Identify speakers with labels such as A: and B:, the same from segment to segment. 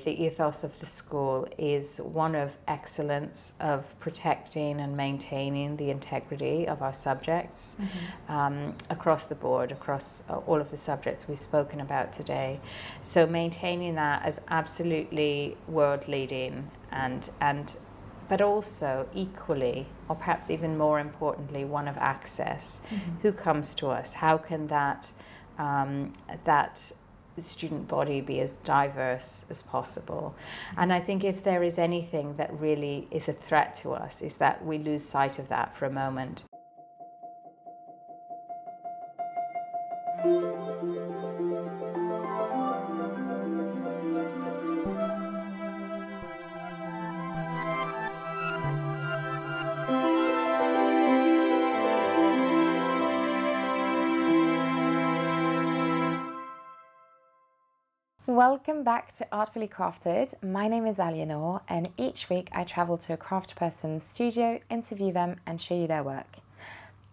A: The ethos of the school is one of excellence, of protecting and maintaining the integrity of our subjects across the board, across all of the subjects we've spoken about today. So maintaining that as absolutely world leading but also equally, or perhaps even more importantly, one of access. Who comes to us? How can that student body be as diverse as possible? And I think if there is anything that really is a threat to us, is that we lose sight of that for a moment.
B: Welcome back to Artfully Crafted. My name is Alienor, and each week I travel to a craftsperson's studio, interview them and show you their work.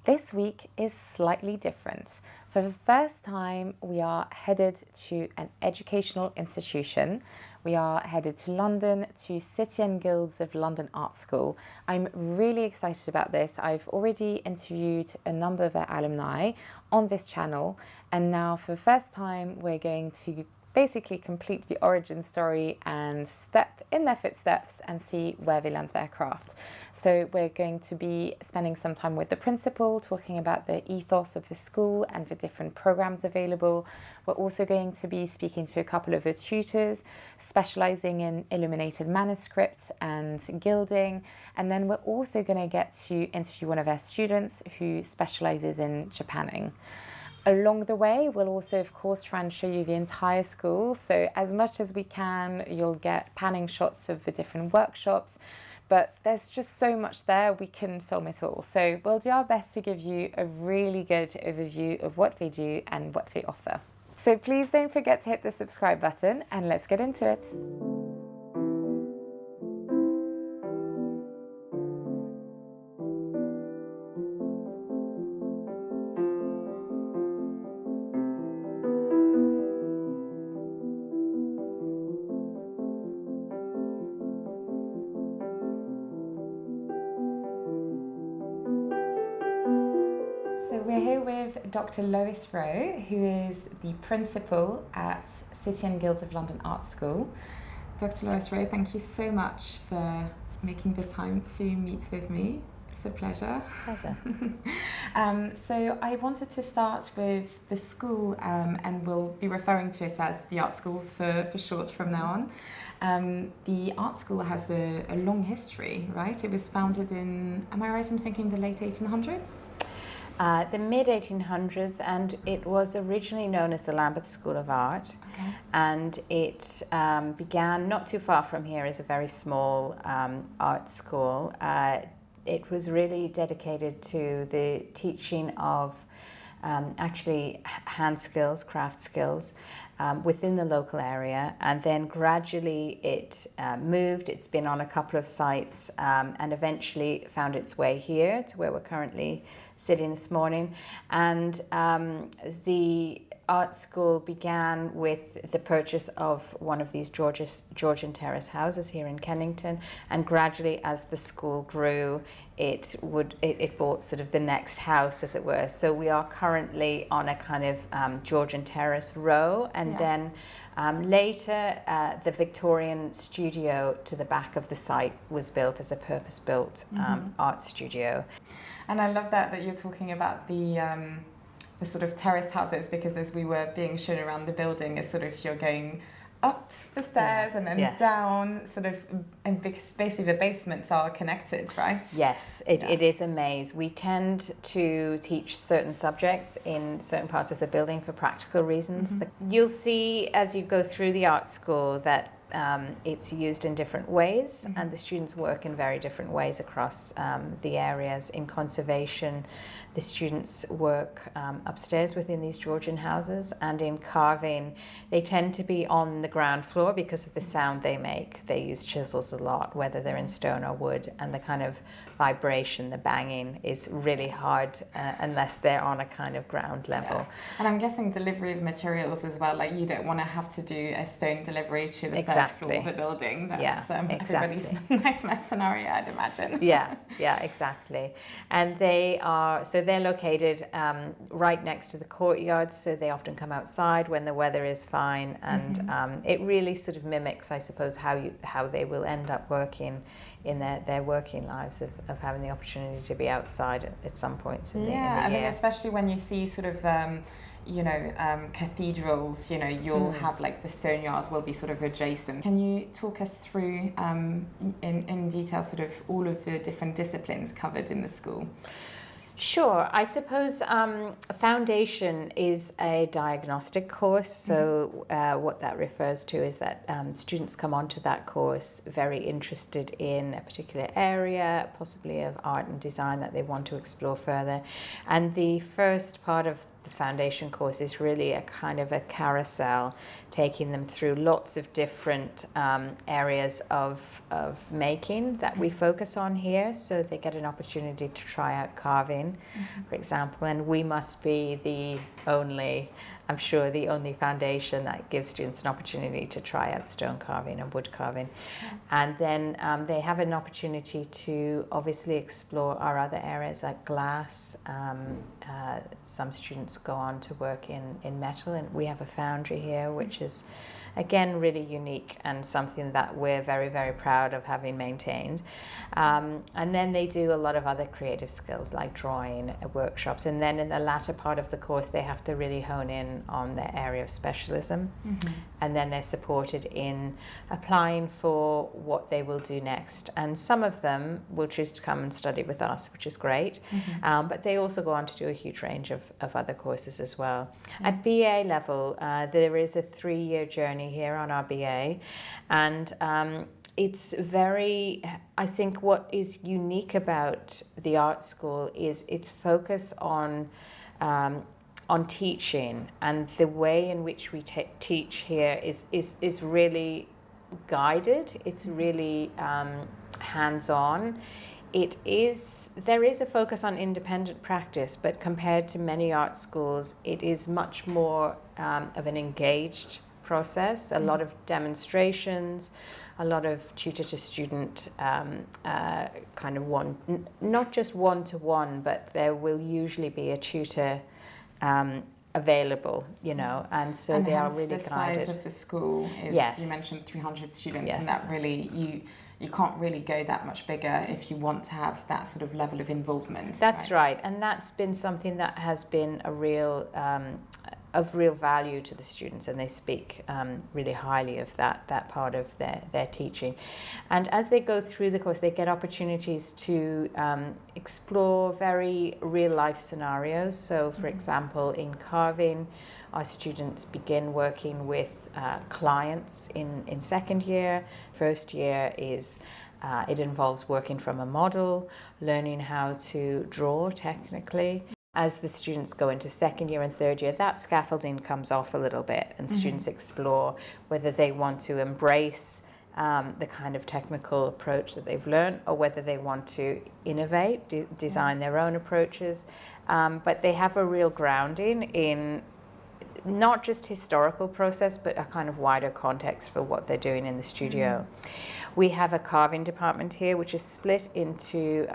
B: This week is slightly different. For the first time, we are headed to an educational institution. We are headed to London, to City and Guilds of London Art School. I'm really excited about this. I've already interviewed a number of their alumni on this channel, and now for the first time we're going to basically complete the origin story and step in their footsteps and see where they learned their craft. So we're going to be spending some time with the principal, talking about the ethos of the school and the different programs available. We're also going to be speaking to a couple of the tutors, specializing in illuminated manuscripts and gilding. And then we're also going to get to interview one of our students who specializes in Japanning. Along the way, we'll also, of course, try and show you the entire school. So as much as we can, you'll get panning shots of the different workshops, but there's just so much there, we can film it all. So we'll do our best to give you a really good overview of what they do and what they offer. So please don't forget to hit the subscribe button, and let's get into it. So we're here with Dr. Lois Rowe, who is the principal at City and Guilds of London Art School. Dr. Lois Rowe, thank you so much for making the time to meet with me. It's a pleasure. So I wanted to start with the school, and we'll be referring to it as the art school for short from now on. The art school has a long history, right? It was founded in, am I right in thinking, the late 1800s?
A: The mid-1800s, and it was originally known as the Lambeth School of Art.
B: Okay.
A: And it began not too far from here as a very small art school. It was really dedicated to the teaching of actually hand skills, craft skills, within the local area, and then gradually it moved. It's been on a couple of sites and eventually found its way here to where we're currently sitting this morning. And the art school began with the purchase of one of these Georgian terrace houses here in Kennington, and gradually as the school grew, it bought sort of the next house, as it were. So we are currently on a kind of Georgian terrace row, and then later the Victorian studio to the back of the site was built as a purpose-built art studio.
B: And I love that you're talking about the sort of terrace houses, because as we were being shown around the building, it's sort of you're going up the stairs and then down, sort of, and because basically the basements are connected, right?
A: Yes, it is a maze. We tend to teach certain subjects in certain parts of the building for practical reasons. You'll see as you go through the art school that it's used in different ways, and the students work in very different ways across the areas. In conservation, the students work upstairs within these Georgian houses, and in carving, they tend to be on the ground floor because of the sound they make. They use chisels a lot, whether they're in stone or wood, and the kind of vibration, the banging, is really hard unless they're on a kind of ground level.
B: And I'm guessing delivery of materials as well, like you don't want to have to do a stone delivery to the first
A: exactly.
B: floor of the building. That's
A: exactly.
B: everybody's nightmare scenario, I'd imagine.
A: Yeah, exactly. And they're located right next to the courtyard, so they often come outside when the weather is fine, and it really sort of mimics, I suppose, how they will end up working in their working lives, of having the opportunity to be outside at some points in the year.
B: I mean, especially when you see sort of cathedrals, you'll have like the stone yards will be sort of adjacent. Can you talk us through in detail sort of all of the different disciplines covered in the school?
A: Sure. I suppose foundation is a diagnostic course. So what that refers to is that students come onto that course very interested in a particular area, possibly of art and design that they want to explore further. And the first part of the foundation course is really a kind of a carousel, taking them through lots of different areas of making that we focus on here. So they get an opportunity to try out carving, for example, and we must be the only foundation that gives students an opportunity to try out stone carving and wood carving. And then they have an opportunity to obviously explore our other areas like glass. Some students go on to work in metal, and we have a foundry here, which is again really unique and something that we're very, very proud of having maintained. And then they do a lot of other creative skills like drawing workshops, and then in the latter part of the course they have to really hone in on their area of specialism, and then they're supported in applying for what they will do next. And some of them will choose to come and study with us, which is great, but they also go on to do a huge range of other courses as well. At BA level, there is a 3-year journey here on our BA, and it's very, I think what is unique about the art school is its focus on teaching, and the way in which we teach here is really guided. It's really hands-on. There is a focus on independent practice, but compared to many art schools, it is much more of an engaged process, a lot of demonstrations, a lot of tutor to student kind of not just one-to-one, but there will usually be a tutor available, and so they are really
B: the
A: guided.
B: Size of the school is, you mentioned 300 students, and that really, you can't really go that much bigger if you want to have that sort of level of involvement.
A: That's right, and that's been something that has been of real value to the students, and they speak really highly of that part of their teaching. And as they go through the course, they get opportunities to explore very real life scenarios. So for example, in carving, our students begin working with clients in second year. First year is it involves working from a model, learning how to draw technically. As the students go into second year and third year, that scaffolding comes off a little bit, and students explore whether they want to embrace the kind of technical approach that they've learned, or whether they want to innovate, design their own approaches. But they have a real grounding in not just historical process, but a kind of wider context for what they're doing in the studio. We have a carving department here, which is split into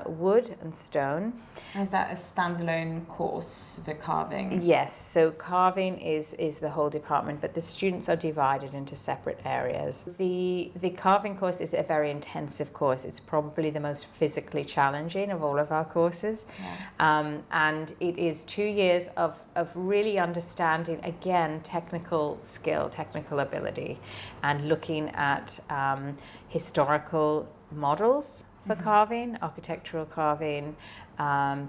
A: wood and stone.
B: Is that a standalone course, the carving?
A: Yes, so carving is the whole department, but the students are divided into separate areas. The carving course is a very intensive course. It's probably the most physically challenging of all of our courses. And it is 2 years of really understanding, again, technical skill, technical ability, and looking at historical models for carving, architectural carving,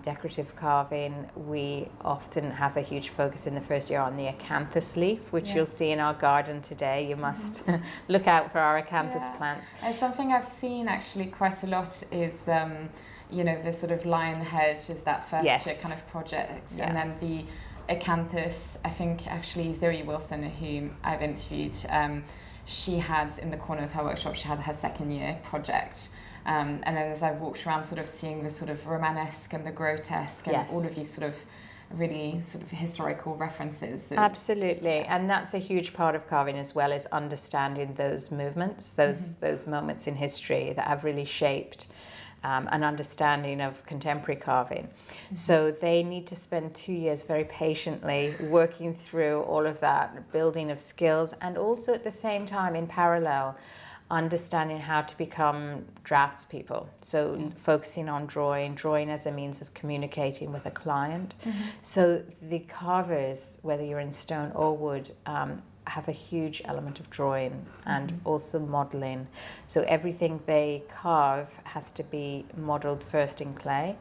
A: decorative carving. We often have a huge focus in the first year on the acanthus leaf, which you'll see in our garden today. You must look out for our acanthus plants.
B: And something I've seen actually quite a lot is the sort of lion head is that first year kind of project, and then the acanthus. I think actually Zoe Wilson, whom I've interviewed, she had in the corner of her workshop, she had her second year project. And then as I walked around sort of seeing the sort of Romanesque and the grotesque and all of these sort of really sort of historical references.
A: Absolutely, and that's a huge part of carving as well, is understanding those movements, those moments in history that have really shaped an understanding of contemporary carving. So they need to spend 2 years very patiently working through all of that, building of skills, and also at the same time, in parallel, understanding how to become draftspeople. So focusing on drawing as a means of communicating with a client. So the carvers, whether you're in stone or wood, have a huge element of drawing and also modeling. So everything they carve has to be modeled first in clay.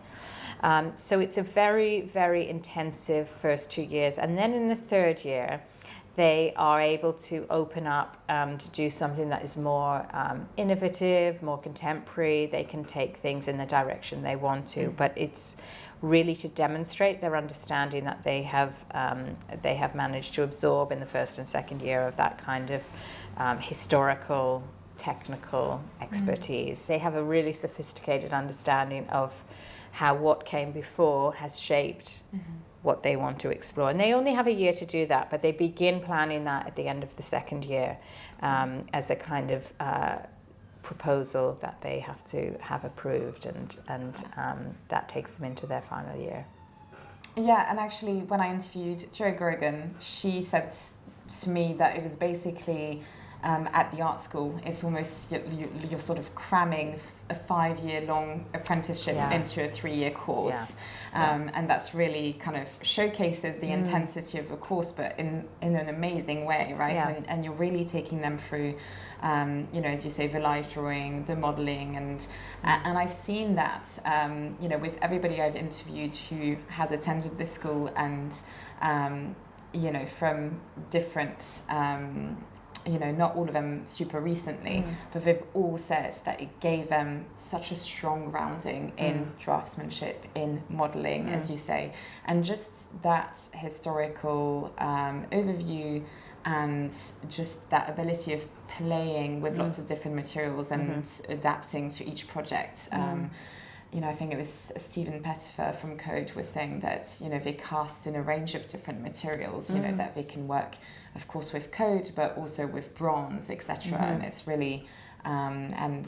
A: So it's a very, very intensive first 2 years. And then in the third year, they are able to open up to do something that is more innovative, more contemporary. They can take things in the direction they want to, but it's really to demonstrate their understanding that they have managed to absorb in the first and second year of that kind of historical, technical expertise. They have a really sophisticated understanding of how what came before has shaped what they want to explore. And they only have a year to do that, but they begin planning that at the end of the second year as a kind of proposal that they have to have approved, and that takes them into their final year.
B: Yeah, and actually when I interviewed Jo Grogan, she said to me that it was basically at the art school, it's almost you're sort of cramming a 5-year-long apprenticeship into a 3-year course. And that's really kind of showcases the intensity of a course, but in an amazing way, right? And you're really taking them through, as you say, the live drawing, the modelling, and I've seen that, with everybody I've interviewed who has attended this school, and, from different... not all of them super recently, but they've all said that it gave them such a strong grounding in draftsmanship, in modelling, as you say, and just that historical overview, and just that ability of playing with lots of different materials and adapting to each project. I think it was Stephen Pettifer from Code was saying that, they cast in a range of different materials, that they can work, of course, with code, but also with bronze, etc. And it's really, Clooney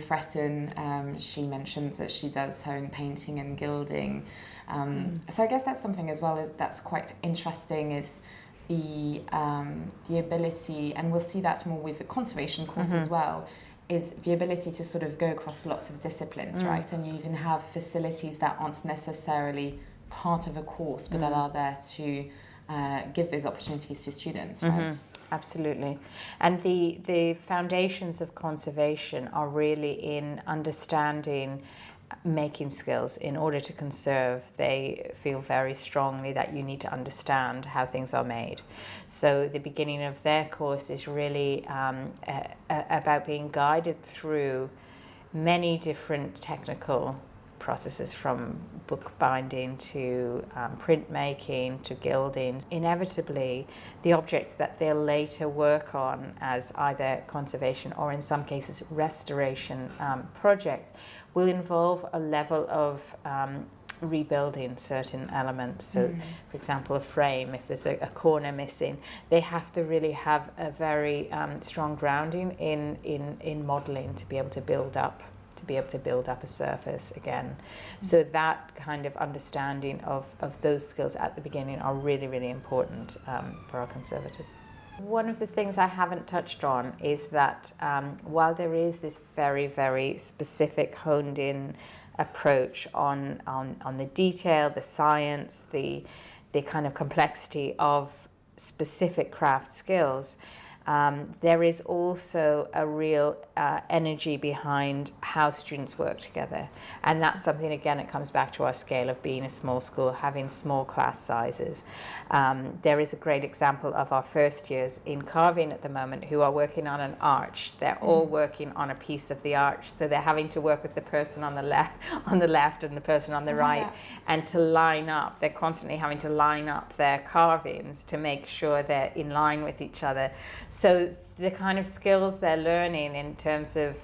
B: Fretton, she mentions that she does her own painting and gilding. So I guess that's something as well that's quite interesting, is the ability, and we'll see that more with the conservation course as well, is the ability to sort of go across lots of disciplines, right? And you even have facilities that aren't necessarily part of a course, but that are there to give those opportunities to students, right?
A: Absolutely. And the foundations of conservation are really in understanding making skills. In order to conserve, they feel very strongly that you need to understand how things are made. So the beginning of their course is really about being guided through many different technical processes, from bookbinding to printmaking to gilding. Inevitably, the objects that they'll later work on as either conservation or in some cases restoration projects will involve a level of rebuilding certain elements. So, for example, a frame, if there's a corner missing, they have to really have a very strong grounding in modelling to be able to build up a surface again. So that kind of understanding of those skills at the beginning are really, really important for our conservators. One of the things I haven't touched on is that while there is this very, very specific honed in approach on the detail, the science, the kind of complexity of specific craft skills, there is also a real energy behind how students work together. And that's something, again, it comes back to our scale of being a small school, having small class sizes. There is a great example of our first years in carving at the moment who are working on an arch. They're all working on a piece of the arch. So they're having to work with the person on the left and the person on the right, and to line up. They're constantly having to line up their carvings to make sure they're in line with each other. So the kind of skills they're learning in terms of,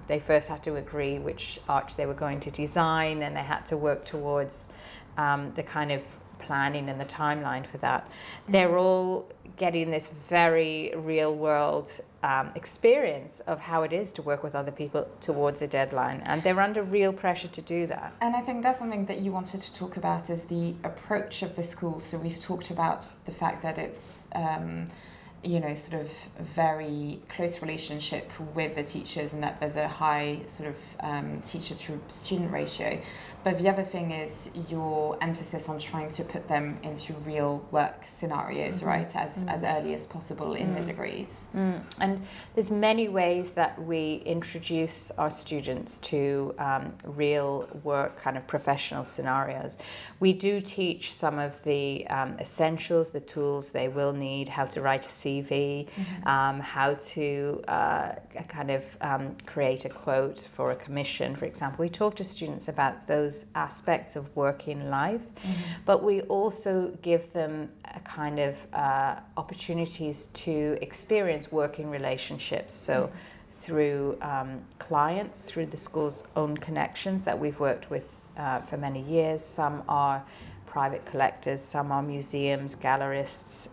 A: they first had to agree which arch they were going to design, and they had to work towards the kind of planning and the timeline for that, they're all getting this very real world experience of how it is to work with other people towards a deadline, and they're under real pressure to do that.
B: And I think that's something that you wanted to talk about, is the approach of the school. So we've talked about the fact that it's sort of very close relationship with the teachers, and that there's a high sort of teacher to student ratio. But the other thing is your emphasis on trying to put them into real work scenarios, right, as early as possible in the degrees.
A: And there's many ways that we introduce our students to real work kind of professional scenarios. We do teach some of the essentials, the tools they will need, how to write a CV, how to create a quote for a commission, for example. We talk to students about those aspects of working life, but we also give them a kind of opportunities to experience working relationships. So through clients, through the school's own connections that we've worked with for many years. Some are private collectors, some are museums, gallerists,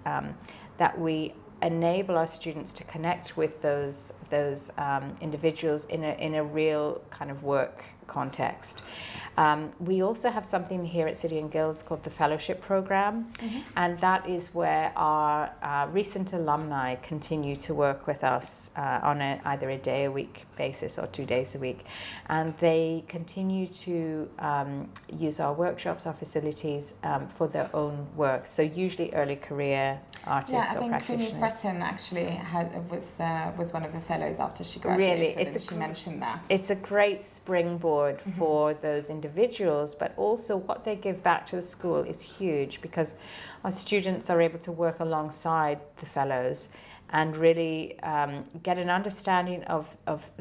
A: that we enable our students to connect with those individuals in a real kind of work context. We also have something here at City and Guilds called the Fellowship Program, and that is where our recent alumni continue to work with us on either a day a week basis or 2 days a week, and they continue to use our workshops, our facilities for their own work. So usually early career artists or practitioners.
B: Yeah, I think Breton actually was one of the fellows after she graduated.
A: Really,
B: she mentioned that.
A: It's a great springboard for those individuals, but also what they give back to the school is huge, because our students are able to work alongside the fellows and really get an understanding of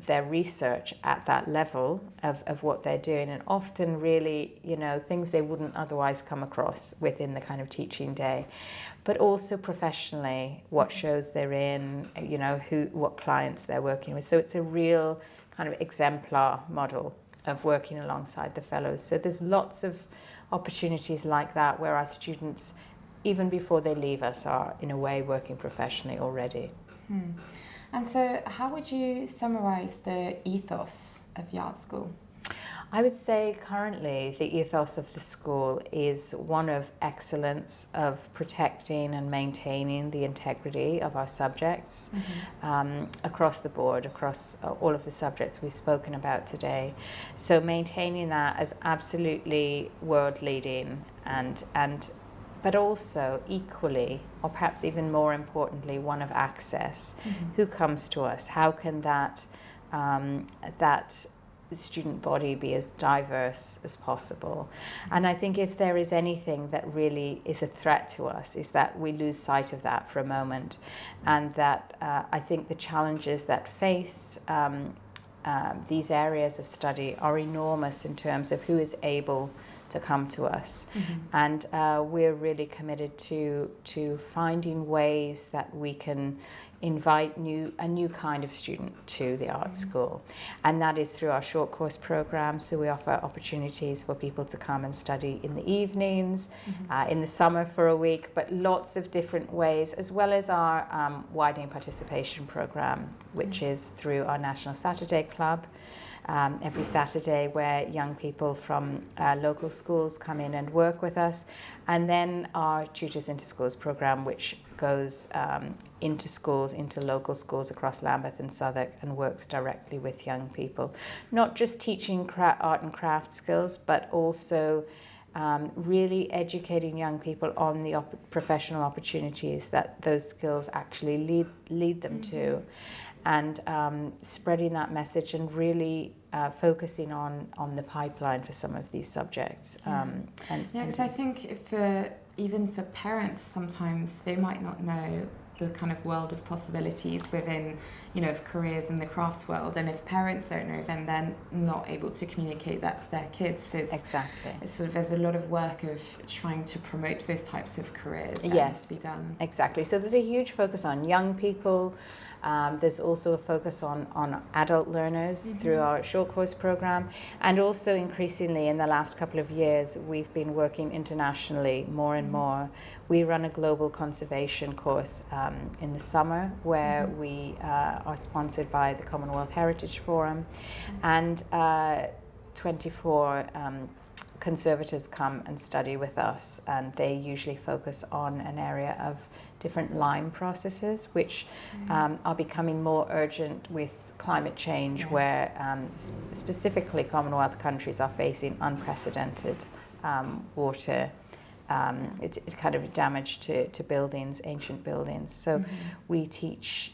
A: their research at that level of what they're doing, and often really, things they wouldn't otherwise come across within the kind of teaching day. But also professionally, what shows they're in, what clients they're working with. So it's a real kind of exemplar model of working alongside the fellows. So there's lots of opportunities like that where our students, even before they leave us, are in a way working professionally already.
B: And so how would you summarize the ethos of the art school?
A: I would say currently the ethos of the school is one of excellence, of protecting and maintaining the integrity of our subjects across the board, across all of the subjects we've spoken about today. So maintaining that as absolutely world leading but also equally, or perhaps even more importantly, one of access. Who comes to us? How can that student body be as diverse as possible? And I think if there is anything that really is a threat to us, is that we lose sight of that for a moment, and that I think the challenges that face these areas of study are enormous in terms of who is able to come to us. And we're really committed to finding ways that we can invite a new kind of student to the art school, and that is through our short course program. So we offer opportunities for people to come and study in the evenings, in the summer for a week, but lots of different ways, as well as our widening participation program, which is through our National Saturday Club. Every Saturday, where young people from local schools come in and work with us, and then our Tutors into Schools program, which goes into schools, into local schools across Lambeth and Southwark, and works directly with young people, not just teaching art and craft skills, but also really educating young people on the professional opportunities that those skills actually lead them to. And spreading that message and really focusing on the pipeline for some of these subjects.
B: Because I think even for parents, sometimes they might not know the kind of world of possibilities within, of careers in the crafts world. And if parents don't know, then they're not able to communicate that to their kids. So it's sort of, there's a lot of work of trying to promote those types of careers that needs to be done.
A: Exactly. So there's a huge focus on young people. There's also a focus on adult learners through our short course program, and also increasingly in the last couple of years we've been working internationally more and more. We run a global conservation course in the summer where we are sponsored by the Commonwealth Heritage Forum, and 24 conservators come and study with us, and they usually focus on an area of different lime processes, which are becoming more urgent with climate change, where specifically Commonwealth countries are facing unprecedented water. It's kind of damage to buildings, ancient buildings. So we teach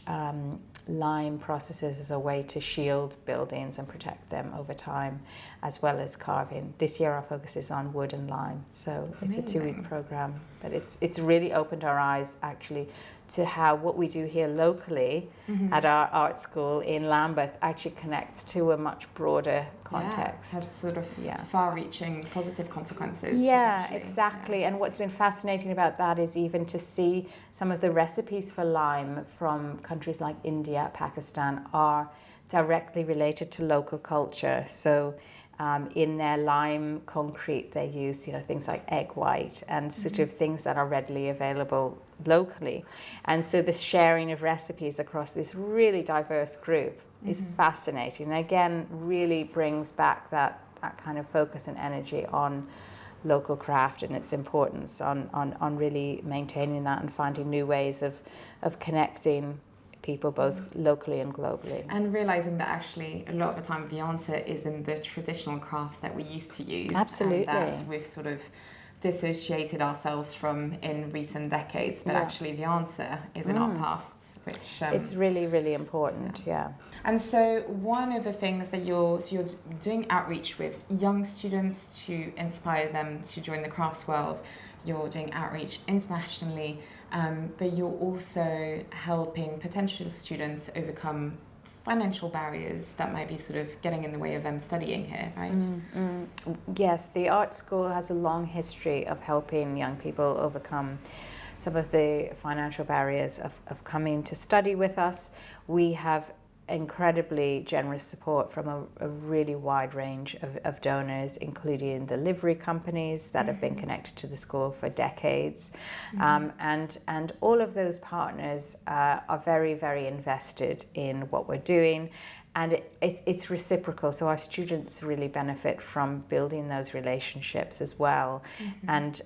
A: lime processes as a way to shield buildings and protect them over time, as well as carving. This year our focus is on wood and lime, so it's a 2-week program. But it's really opened our eyes actually to how what we do here locally at our art school in Lambeth actually connects to a much broader context.
B: Has sort of far-reaching positive consequences.
A: Yeah, exactly. And what's been fascinating about that is even to see some of the recipes for lime from countries like India, Pakistan are directly related to local culture. So in their lime concrete, they use things like egg white and sort of things that are readily available locally. And so the sharing of recipes across this really diverse group is fascinating. And again, really brings back that kind of focus and energy on local craft and its importance on really maintaining that and finding new ways of connecting people both locally and globally.
B: And realising that actually a lot of the time the answer is in the traditional crafts that we used to use.
A: Absolutely.
B: And that we've sort of dissociated ourselves from in recent decades, but actually the answer is in our pasts, which...
A: it's really, really important,
B: And so one of the things that you're doing outreach with young students to inspire them to join the crafts world. You're doing outreach internationally, but you're also helping potential students overcome financial barriers that might be sort of getting in the way of them studying here, right?
A: Yes, the art school has a long history of helping young people overcome some of the financial barriers of coming to study with us. We have incredibly generous support from a really wide range of donors, including the livery companies that have been connected to the school for decades. And all of those partners are very, very invested in what we're doing. And it's reciprocal, so our students really benefit from building those relationships as well, and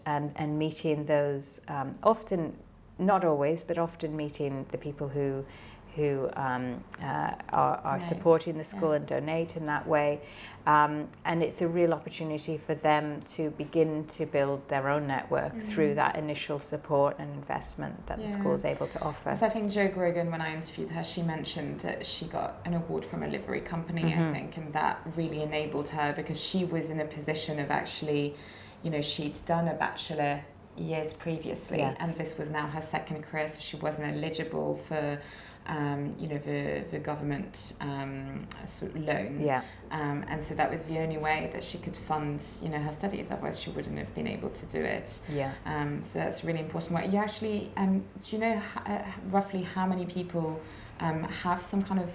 A: meeting those, often, not always, but often meeting the people who are supporting the school and donate in that way. And it's a real opportunity for them to begin to build their own network through that initial support and investment that the school is able to offer.
B: So I think Jo Grogan, when I interviewed her, she mentioned that she got an award from a livery company, I think, and that really enabled her because she was in a position of actually, she'd done a bachelor years previously, and this was now her second career, so she wasn't eligible for the government sort of loan. And so that was the only way that she could fund, her studies. Otherwise, she wouldn't have been able to do it. So that's really important. What you actually, do you know roughly how many people have some kind of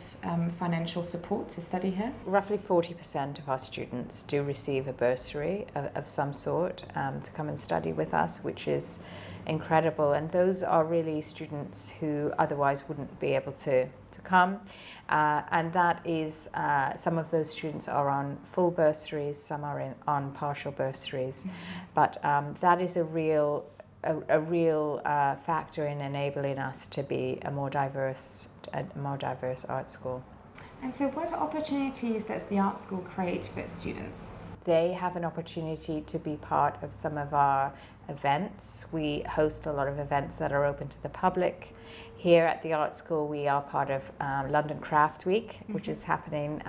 B: financial support to study here?
A: Roughly 40% of our students do receive a bursary of some sort to come and study with us, which is incredible. And those are really students who otherwise wouldn't be able to come. And that is, some of those students are on full bursaries, some are on partial bursaries. But that is a real factor in enabling us to be a more diverse art school.
B: And so what opportunities does the art school create for its students?
A: They have an opportunity to be part of some of our events. We host a lot of events that are open to the public. Here at the art school, we are part of London Craft Week, which is happening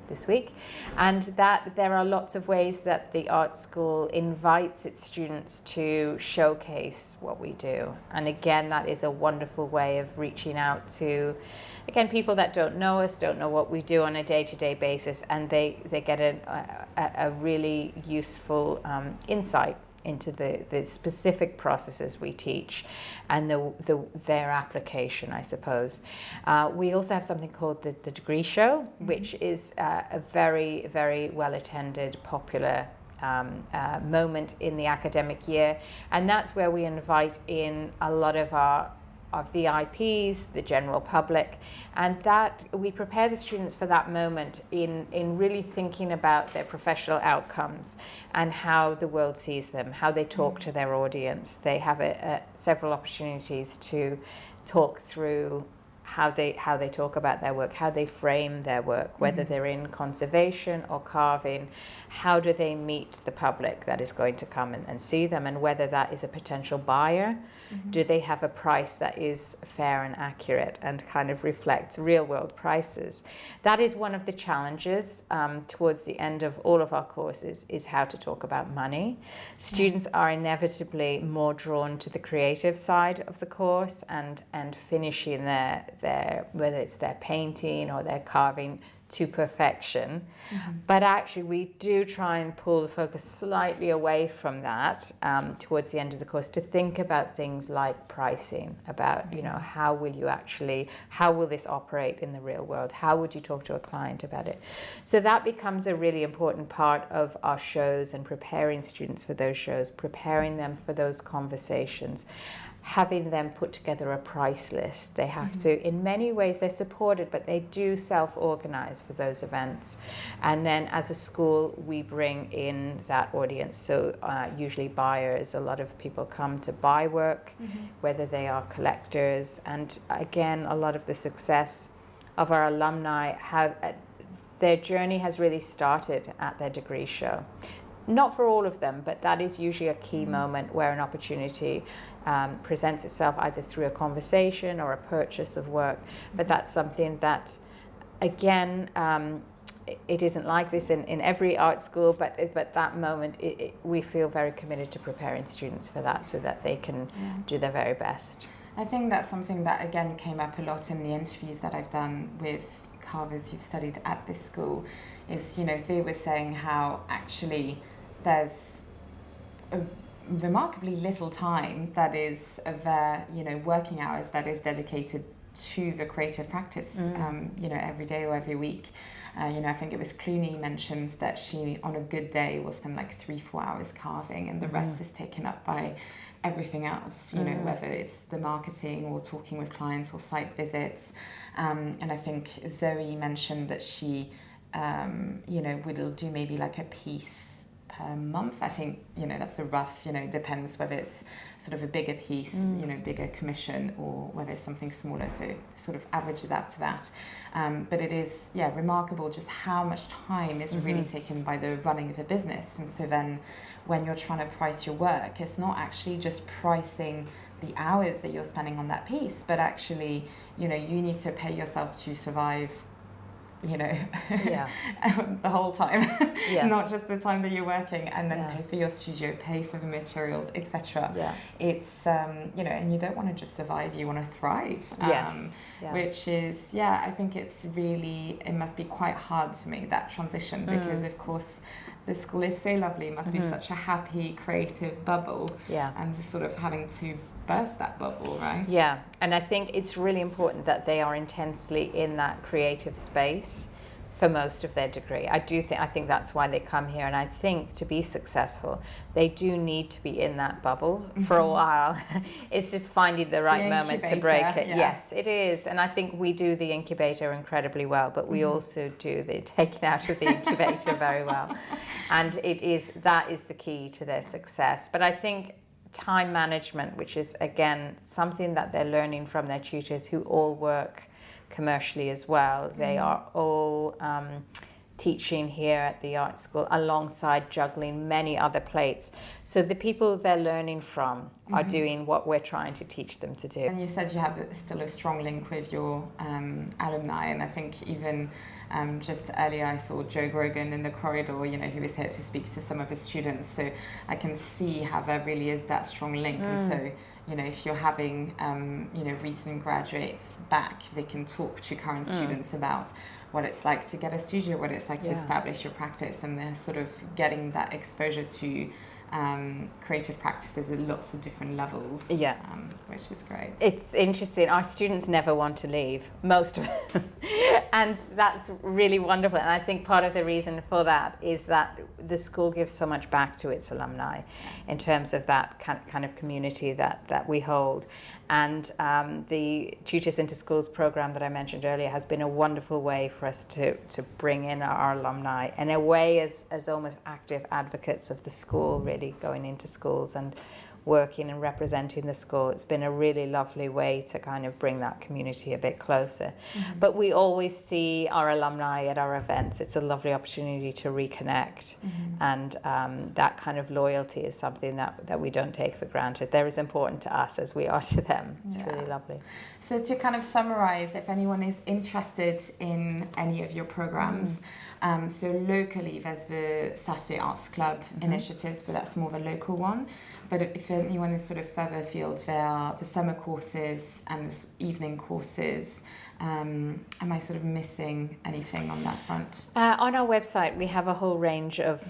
A: this week. And that there are lots of ways that the art school invites its students to showcase what we do. And again, that is a wonderful way of reaching out to, again, people that don't know us, don't know what we do on a day-to-day basis, and they get a really useful insight into the specific processes we teach and their application, I suppose. We also have something called the Degree Show, which is a very, very well-attended, popular moment in the academic year. And that's where we invite in a lot of our VIPs, the general public, and that we prepare the students for that moment in really thinking about their professional outcomes and how the world sees them, how they talk to their audience. They have several opportunities to talk through how they talk about their work, how they frame their work, whether they're in conservation or carving, how do they meet the public that is going to come and see them, and whether that is a potential buyer. Do they have a price that is fair and accurate and kind of reflects real world prices? That is one of the challenges towards the end of all of our courses, is how to talk about money. Students are inevitably more drawn to the creative side of the course and finishing their whether it's their painting or their carving to perfection. But actually we do try and pull the focus slightly away from that towards the end of the course, to think about things like pricing, about how will this operate in the real world, how would you talk to a client about it. So that becomes a really important part of our shows, and preparing students for those shows, preparing them for those conversations, having them put together a price list. They have to, in many ways they're supported, but they do self-organize for those events. And then as a school, we bring in that audience. So usually buyers, a lot of people come to buy work, whether they are collectors. And again, a lot of the success of our alumni their journey has really started at their degree show. Not for all of them, but that is usually a key moment where an opportunity presents itself, either through a conversation or a purchase of work. But that's something that, again, it isn't like this in every art school, but that moment, we feel very committed to preparing students for that, so that they can do their very best.
B: I think that's something that, again, came up a lot in the interviews that I've done with carvers who've studied at this school, is, they were saying how actually there's a remarkably little time that is of their, working hours that is dedicated to the creative practice, every day or every week. I think it was Clooney mentioned that she, on a good day, will spend like 3-4 hours carving, and the rest is taken up by everything else, whether it's the marketing or talking with clients or site visits. And I think Zoe mentioned that she, would do maybe like a piece per month. I think, that's a rough, depends whether it's sort of a bigger piece, bigger commission, or whether it's something smaller, so it sort of averages out to that. But it is, remarkable just how much time is really taken by the running of a business. And so then when you're trying to price your work, it's not actually just pricing the hours that you're spending on that piece, but actually, you need to pay yourself to survive, the whole time, not just the time that you're working, and then pay for your studio, pay for the materials, etc. It's and you don't want to just survive, you want to thrive. Which is I think it must be quite hard to make that transition, because of course the school is so lovely, it must be such a happy creative bubble, and just sort of having to burst that bubble, right?
A: And I think it's really important that they are intensely in that creative space for most of their degree. I think that's why they come here, and I think to be successful they do need to be in that bubble for a while. It's just finding the right moment to break it. Yes, it is. And I think we do the incubator incredibly well, but we also do the taking out of the incubator very well, and that is the key to their success. But I think time management, which is again something that they're learning from their tutors, who all work commercially as well. They are all teaching here at the art school alongside juggling many other plates. So the people they're learning from are doing what we're trying to teach them to do.
B: And you said you have still a strong link with your alumni, and I think even just earlier I saw Joe Grogan in the corridor, you know, he was here to speak to some of his students, so I can see how there really is that strong link. And so, you know, if you're having, you know, recent graduates back, they can talk to current students about what it's like to get a studio, what it's like to establish your practice, and they're sort of getting that exposure to creative practices at lots of different levels, which is great.
A: It's interesting. Our students never want to leave, most of them, and that's really wonderful. And I think part of the reason for that is that the school gives so much back to its alumni in terms of that kind of community that we hold. And the Tutors into Schools program that I mentioned earlier has been a wonderful way for us to bring in our alumni in a way as almost active advocates of the school, really going into schools and working and representing the school. It's been a really lovely way to kind of bring that community a bit closer. But we always see our alumni at our events. It's a lovely opportunity to reconnect, and that kind of loyalty is something that we don't take for granted. They're as important to us as we are to them. It's really lovely.
B: So to kind of summarize, if anyone is interested in any of your programs, so locally there's the Saturday Arts Club initiative, but that's more of a local one. But if anyone is sort of further afield, there are the summer courses and evening courses. Am I sort of missing anything on that front?
A: On our website, we have a whole range of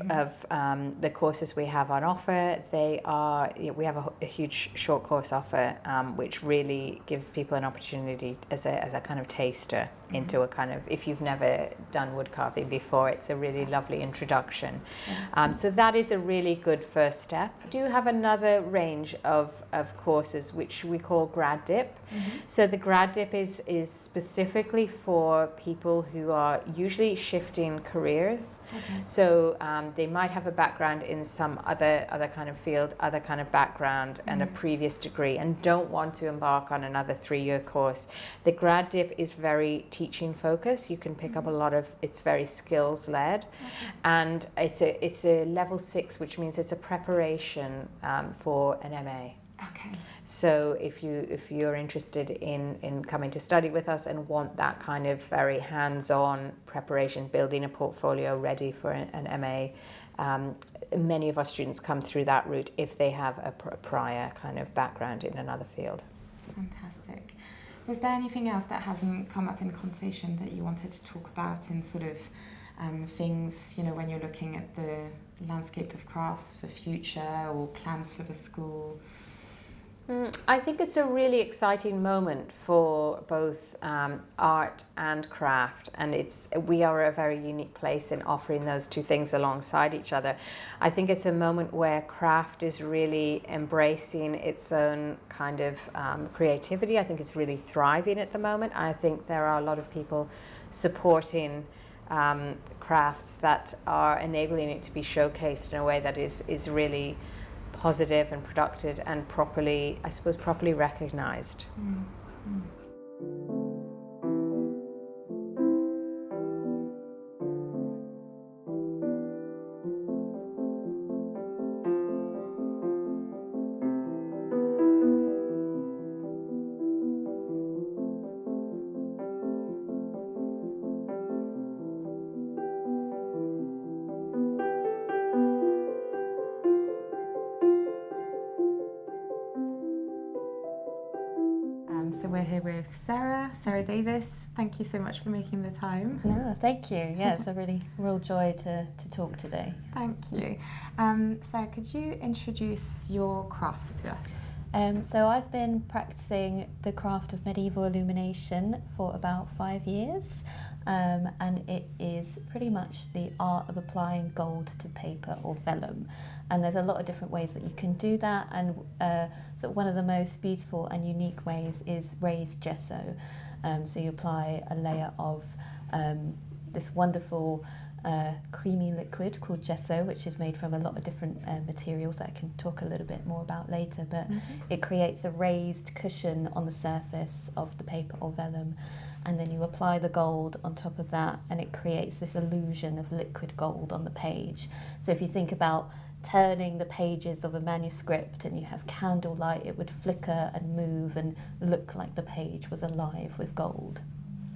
A: the courses we have on offer. We have a huge short course offer, which really gives people an opportunity as a kind of taster into a kind of, if you've never done wood carving before, it's a really lovely introduction. So that is a really good first step. We do have another range of courses which we call Grad Dip. So the Grad Dip is specifically for people who are usually shifting careers. So they might have a background in some other kind of field, other kind of background, and a previous degree, and don't want to embark on another 3-year course. The Grad Dip is very teaching focused. You can pick up a lot of, it's very skills led, and it's a level 6, which means it's a preparation for an MA. So if you're interested in coming to study with us and want that kind of very hands-on preparation, building a portfolio ready for an MA, many of our students come through that route if they have a prior kind of background in another field.
B: Fantastic. Was there anything else that hasn't come up in the conversation that you wanted to talk about in sort of things, you know, when you're looking at the landscape of crafts for future or plans for the school?
A: I think it's a really exciting moment for both art and craft, and we are a very unique place in offering those two things alongside each other. I think it's a moment where craft is really embracing its own kind of creativity. I think it's really thriving at the moment. I think there are a lot of people supporting crafts that are enabling it to be showcased in a way that is really positive and productive and properly recognized.
B: So we're here with Sarah Davis. Thank you so much for making the time.
C: No, thank you. Yeah, it's a real joy to talk today.
B: Thank you. Sarah, could you introduce your crafts to us?
C: So I've been practicing the craft of medieval illumination for about 5 years, and it is pretty much the art of applying gold to paper or vellum. And there's a lot of different ways that you can do that, and so one of the most beautiful and unique ways is raised gesso. So you apply a layer of this wonderful creamy liquid called gesso, which is made from a lot of different materials that I can talk a little bit more about later, but it creates a raised cushion on the surface of the paper or vellum, and then you apply the gold on top of that, and it creates this illusion of liquid gold on the page. So if you think about turning the pages of a manuscript and you have candlelight, it would flicker and move and look like the page was alive with gold.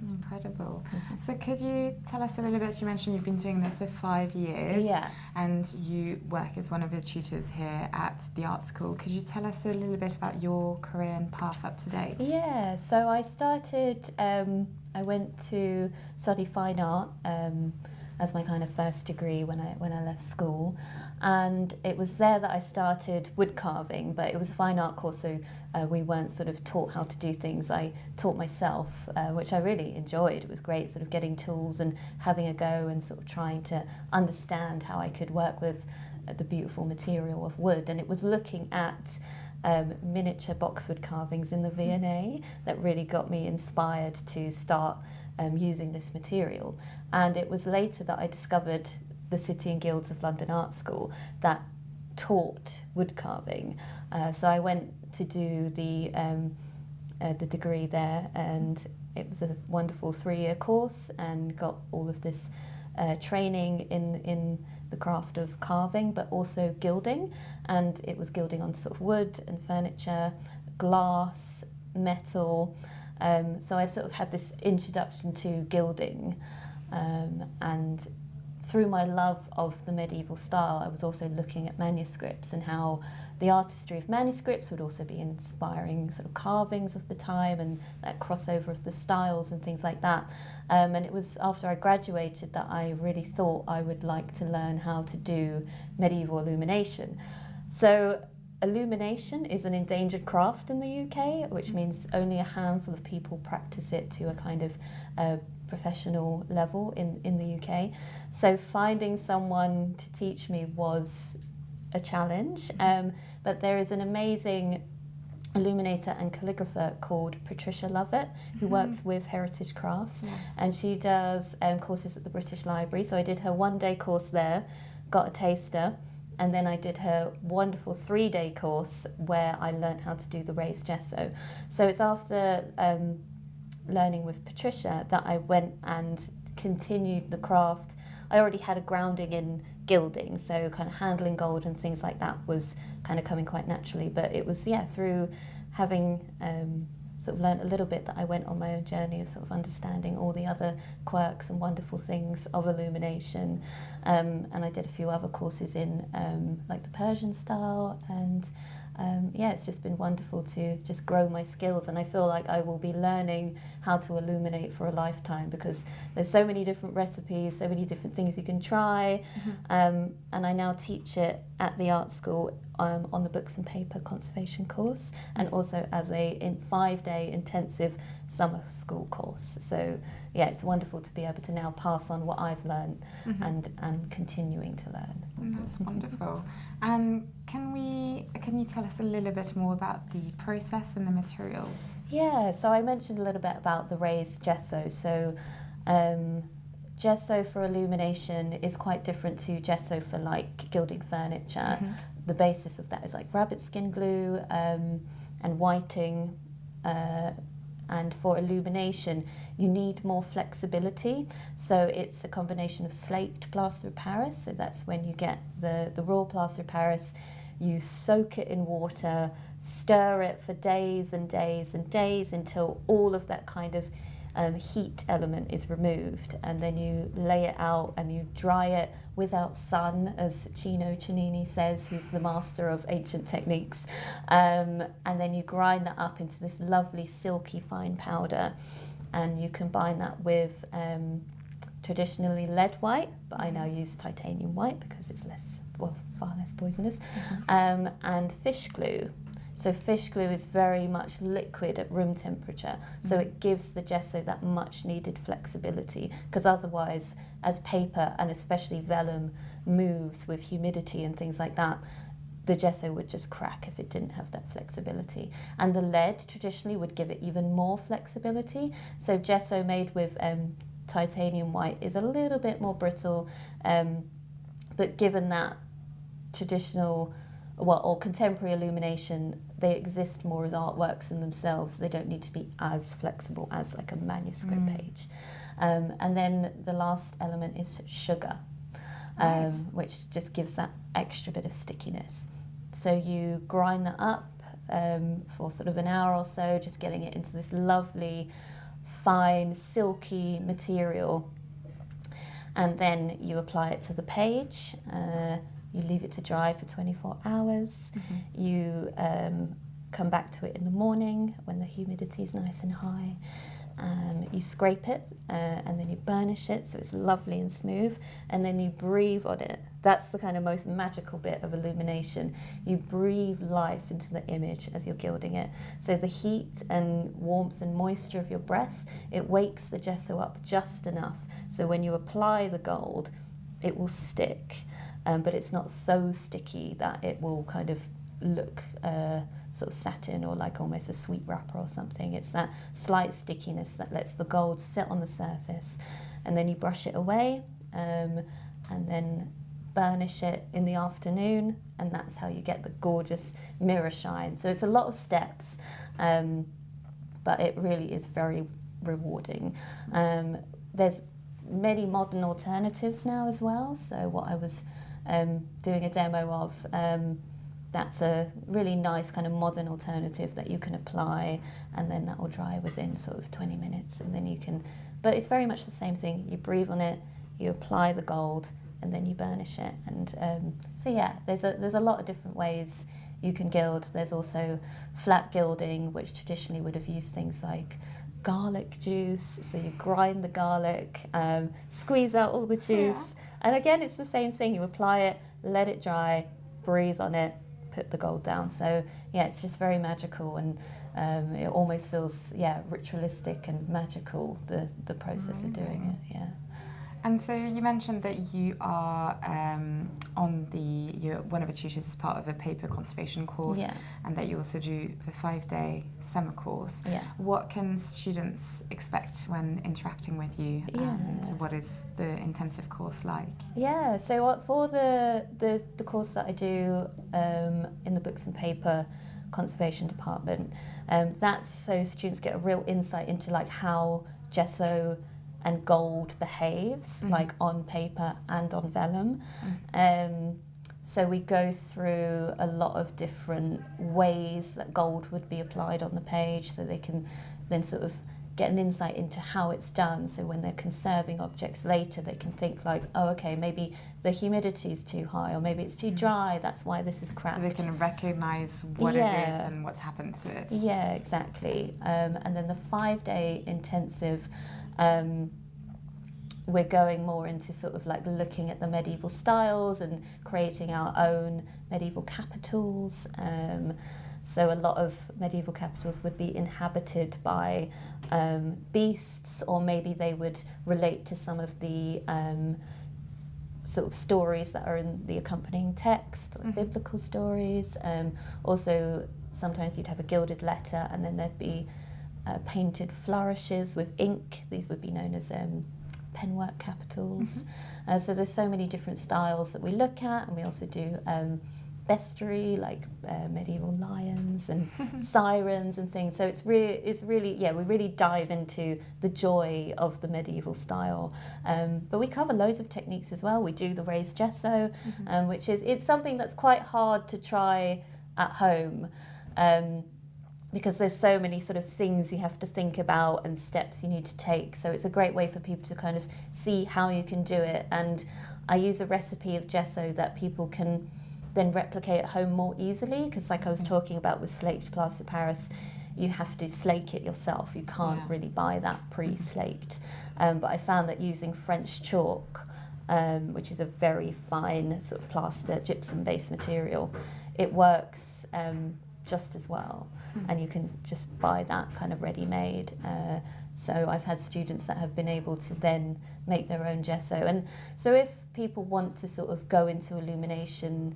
B: Incredible. So could you tell us a little bit, you mentioned you've been doing this for 5 years, and you work as one of the tutors here at the art school. Could you tell us a little bit about your career and path up to date?
C: Yeah, so I started, I went to study fine art as my kind of first degree when I left school, and it was there that I started wood carving, but it was a fine art course, so we weren't sort of taught how to do things. I taught myself, which I really enjoyed. It was great sort of getting tools and having a go and sort of trying to understand how I could work with the beautiful material of wood, and it was looking at miniature boxwood carvings in the V&A that really got me inspired to start using this material. And it was later that I discovered the City and Guilds of London Art School that taught wood carving. So I went to do the degree there, and it was a wonderful 3-year course, and got all of this training in the craft of carving, but also gilding. And it was gilding on sort of wood and furniture, glass, metal. So I sort of had this introduction to gilding, and through my love of the medieval style, I was also looking at manuscripts and how the artistry of manuscripts would also be inspiring sort of carvings of the time, and that crossover of the styles and things like that. And it was after I graduated that I really thought I would like to learn how to do medieval illumination. So illumination is an endangered craft in the UK, which means only a handful of people practice it to a kind of professional level in the UK. So finding someone to teach me was a challenge, but there is an amazing illuminator and calligrapher called Patricia Lovett, who works with Heritage Crafts, and she does courses at the British Library. So I did her 1-day course there, got a taster, and then I did her wonderful 3-day course where I learned how to do the raised gesso. So it's after learning with Patricia that I went and continued the craft. I already had a grounding in gilding, so kind of handling gold and things like that was kind of coming quite naturally. But it was, through having sort of learned a little bit that I went on my own journey of sort of understanding all the other quirks and wonderful things of illumination. And I did a few other courses in like the Persian style, and it's just been wonderful to just grow my skills, and I feel like I will be learning how to illuminate for a lifetime, because there's so many different recipes, so many different things you can try, and I now teach it at the art school on the books and paper conservation course, and also as a 5-day intensive summer school course. So it's wonderful to be able to now pass on what I've learned and continuing to learn.
B: That's wonderful. And can you tell us a little bit more about the process and the materials?
C: Yeah, so I mentioned a little bit about the raised gesso. So gesso for illumination is quite different to gesso for like gilding furniture. The basis of that is like rabbit skin glue and whiting. And for illumination, you need more flexibility. So it's a combination of slaked plaster of Paris. So that's when you get the raw plaster of Paris, you soak it in water, stir it for days and days and days until all of that kind of heat element is removed, and then you lay it out and you dry it without sun, as Cino Cennini says, who's the master of ancient techniques, and then you grind that up into this lovely silky fine powder, and you combine that with traditionally lead white, but I now use titanium white because it's far less poisonous, and fish glue. So fish glue is very much liquid at room temperature, so it gives the gesso that much needed flexibility, because otherwise, as paper and especially vellum moves with humidity and things like that, the gesso would just crack if it didn't have that flexibility. And the lead traditionally would give it even more flexibility. So gesso made with titanium white is a little bit more brittle, but given that traditional or contemporary illumination, they exist more as artworks in themselves. They don't need to be as flexible as like a manuscript page. And then the last element is sugar, which just gives that extra bit of stickiness. So you grind that up for sort of an hour or so, just getting it into this lovely, fine, silky material. And then you apply it to the page. You leave it to dry for 24 hours. You come back to it in the morning when the humidity is nice and high. You scrape it and then you burnish it so it's lovely and smooth, and then you breathe on it. That's the kind of most magical bit of illumination. You breathe life into the image as you're gilding it. So the heat and warmth and moisture of your breath, it wakes the gesso up just enough. So when you apply the gold, it will stick, but it's not so sticky that it will kind of look sort of satin or like almost a sweet wrapper or something. It's that slight stickiness that lets the gold sit on the surface, and then you brush it away and then burnish it in the afternoon, and that's how you get the gorgeous mirror shine. So it's a lot of steps, but it really is very rewarding. There's many modern alternatives now as well. So what I was doing a demo of, that's a really nice kind of modern alternative that you can apply, and then that will dry within sort of 20 minutes, and then you can, but it's very much the same thing. You breathe on it, you apply the gold, and then you burnish it. And so yeah, there's a lot of different ways you can gild. There's also flat gilding, which traditionally would have used things like garlic juice. So you grind the garlic, squeeze out all the juice, and again it's the same thing. You apply it, let it dry, breathe on it, put the gold down. So yeah, it's just very magical, and it almost feels ritualistic and magical, the process of doing it. Yeah.
B: And so you mentioned that you are you're one of the tutors as part of a paper conservation course, and that you also do the 5-day summer course. Yeah. What can students expect when interacting with you, and what is the intensive course like? Yeah,
C: so for the course that I do in the books and paper conservation department, that's so students get a real insight into like how gesso and gold behaves, like on paper and on vellum. So we go through a lot of different ways that gold would be applied on the page, so they can then sort of get an insight into how it's done. So when they're conserving objects later, they can think like, oh, okay, maybe the humidity is too high, or maybe it's too dry, that's why this is cracked.
B: So they can recognise what it is and what's happened to it.
C: Yeah, exactly. And then the 5-day intensive, we're going more into sort of like looking at the medieval styles and creating our own medieval capitals. So a lot of medieval capitals would be inhabited by beasts, or maybe they would relate to some of the sort of stories that are in the accompanying text, like biblical stories. Also, sometimes you'd have a gilded letter, and then there'd be painted flourishes with ink. These would be known as penwork capitals. So there's so many different styles that we look at, and we also do bestiary, like medieval lions and sirens and things. So it's really, we really dive into the joy of the medieval style. But we cover loads of techniques as well. We do the raised gesso, which it's something that's quite hard to try at home. Because there's so many sort of things you have to think about and steps you need to take. So it's a great way for people to kind of see how you can do it. And I use a recipe of gesso that people can then replicate at home more easily, because like I was talking about with slaked plaster Paris, you have to slake it yourself. You can't really buy that pre-slaked. But I found that using French chalk, which is a very fine sort of plaster gypsum-based material, it works just as well, and you can just buy that kind of ready-made. So I've had students that have been able to then make their own gesso. And so if people want to sort of go into illumination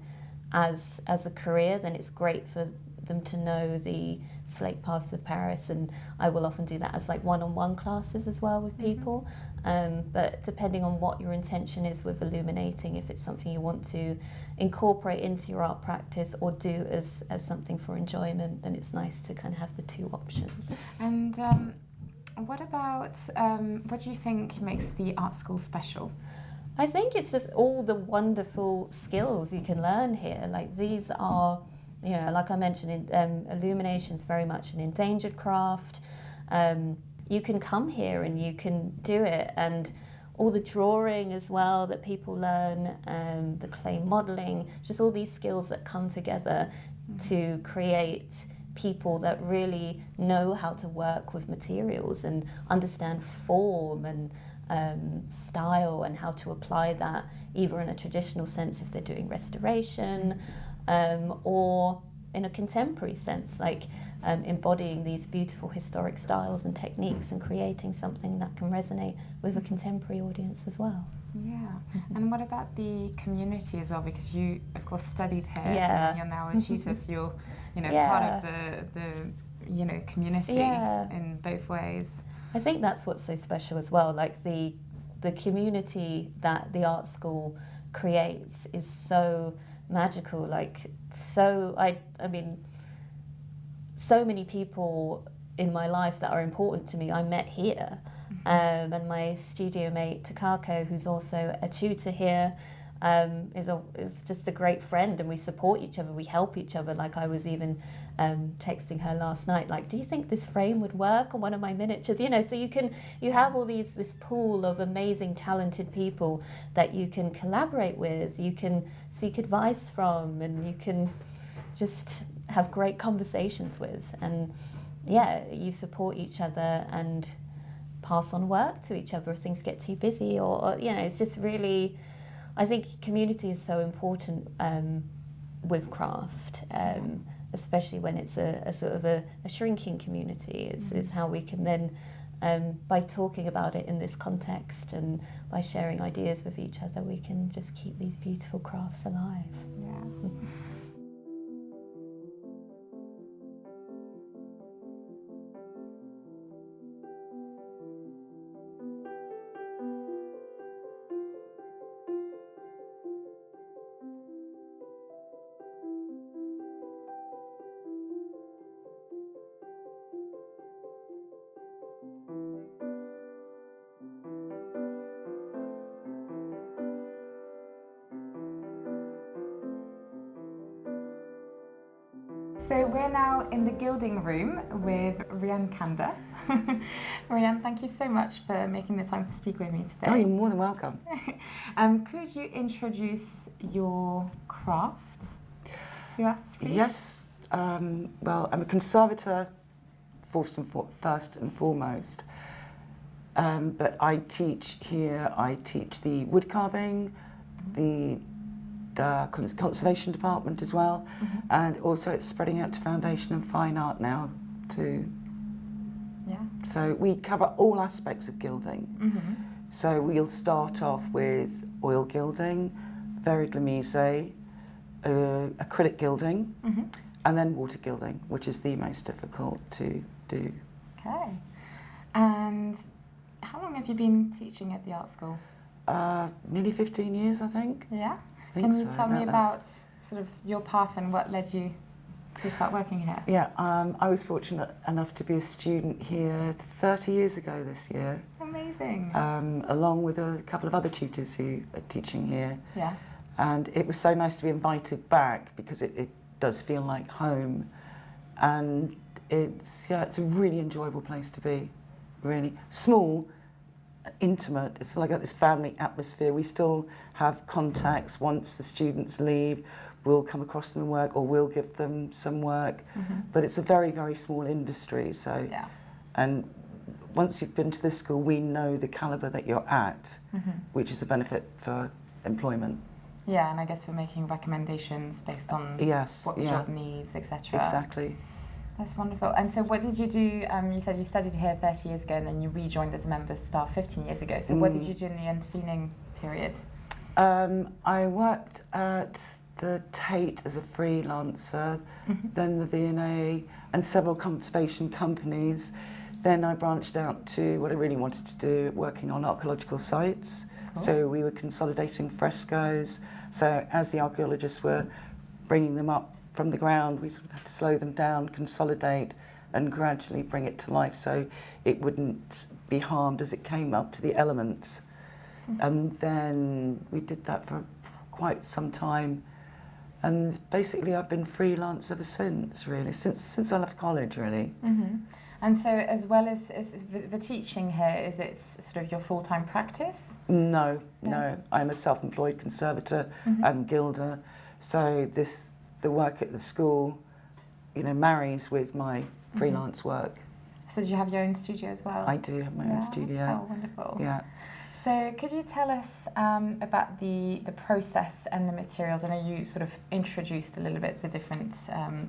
C: as a career, then it's great for them to know the slate paths of Paris, and I will often do that as like one-on-one classes as well with people. But depending on what your intention is with illuminating, if it's something you want to incorporate into your art practice or do as something for enjoyment, then it's nice to kind of have the two options.
B: And what about, what do you think makes the art school special?
C: I think it's just all the wonderful skills you can learn here. Like these are, you know, like I mentioned, illumination is very much an endangered craft. You can come here and you can do it, and all the drawing as well that people learn, the clay modelling, just all these skills that come together to create people that really know how to work with materials and understand form and style and how to apply that either in a traditional sense if they're doing restoration or in a contemporary sense, like embodying these beautiful historic styles and techniques and creating something that can resonate with a contemporary audience as well.
B: Yeah. And what about the community as well? Because you, of course, studied here.
C: Yeah.
B: And you're now a tutor, so you're, you know,
C: Yeah.
B: part of the you know, community in both ways.
C: I think that's what's so special as well. Like the community that the art school creates is so magical. Like I mean, so many people in my life that are important to me I met here. And my studio mate Takako, who's also a tutor here, is just a great friend, and we support each other, we help each other. Like I was even texting her last night, like, do you think this frame would work on one of my miniatures? You know, so you have all this pool of amazing, talented people that you can collaborate with, you can seek advice from, and you can just have great conversations with. And yeah, you support each other and pass on work to each other if things get too busy, or you know, it's just really, I think community is so important with craft, especially when it's a sort of a shrinking community. It's how we can then, by talking about it in this context and by sharing ideas with each other, we can just keep these beautiful crafts alive.
B: Yeah. So we're now in the gilding room with Rian Kanda. Rian, thank you so much for making the time to speak with me today.
D: Oh, you're more than welcome.
B: Could you introduce your craft to us, please?
D: Yes. Well, I'm a conservator, first and foremost. But I teach here. I teach the woodcarving, the conservation department as well, and also it's spreading out to foundation and fine art now too.
B: Yeah.
D: So we cover all aspects of gilding. So we'll start off with oil gilding, Verre Églomisé, acrylic gilding, and then water gilding, which is the most difficult to do.
B: Okay. And how long have you been teaching at the art school?
D: Nearly 15 years, I think.
B: Yeah.
D: Think
B: Can you
D: so,
B: tell me
D: about
B: about sort of your path and what led you to start working here?
D: Yeah, I was fortunate enough to be a student here 30 years ago this year.
B: Amazing.
D: Along with a couple of other tutors who are teaching here.
B: Yeah.
D: And it was so nice to be invited back because it does feel like home. And it's a really enjoyable place to be, really. Small, intimate, it's like this family atmosphere. We still have contacts once the students leave. We'll come across them and work, or we'll give them some work. But it's a very, very small industry. So, and once you've been to this school, we know the calibre that you're at, which is a benefit for employment.
B: Yeah, and I guess we're making recommendations based on what the job needs, etc.
D: Exactly.
B: That's wonderful. And so what did you do? You said you studied here 30 years ago and then you rejoined as a member of staff 15 years ago. So what did you do in the intervening period?
D: I worked at the Tate as a freelancer, then the V&A and several conservation companies. Then I branched out to what I really wanted to do, working on archaeological sites. Cool. So we were consolidating frescoes. So as the archaeologists were bringing them up from the ground, we sort of had to slow them down, consolidate, and gradually bring it to life so it wouldn't be harmed as it came up to the elements. And then we did that for quite some time. And basically I've been freelance ever since, really, since I left college, really.
B: And so as well as the teaching here, is it sort of your full-time practice?
D: No. I'm a self-employed conservator and gilder. So the work at the school, marries with my freelance work.
B: So do you have your own studio as well?
D: I do have my own studio.
B: Oh, wonderful.
D: Yeah.
B: So could you tell us about the process and the materials? I know you sort of introduced a little bit the different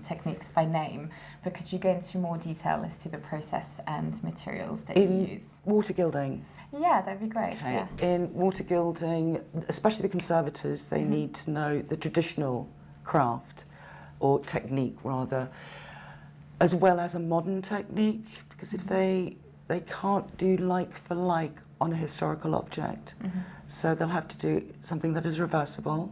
B: techniques by name, but could you go into more detail as to the process and materials that you use?
D: Water gilding.
B: Yeah, that'd be great.
D: Okay.
B: Yeah.
D: In water gilding, especially the conservators, they need to know the traditional craft, or technique rather, as well as a modern technique, because if they can't do like for like on a historical object, so they'll have to do something that is reversible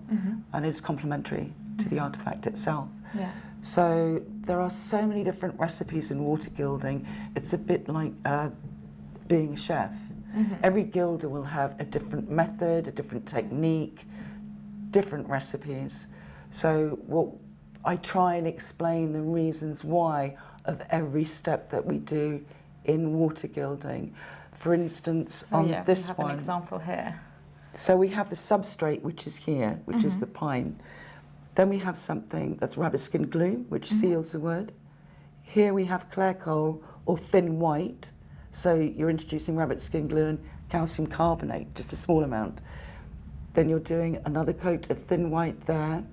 D: and is complementary to the artifact itself.
B: Yeah.
D: So there are so many different recipes in water gilding. It's a bit like being a chef. Every gilder will have a different method, a different technique, different recipes. So what I try and explain the reasons why of every step that we do in water gilding. For instance, on this one,
B: we have an example here.
D: So we have the substrate, which is here, which is the pine. Then we have something that's rabbit skin glue, which seals the wood. Here we have clear coal or thin white. So you're introducing rabbit skin glue and calcium carbonate, just a small amount. Then you're doing another coat of thin white there.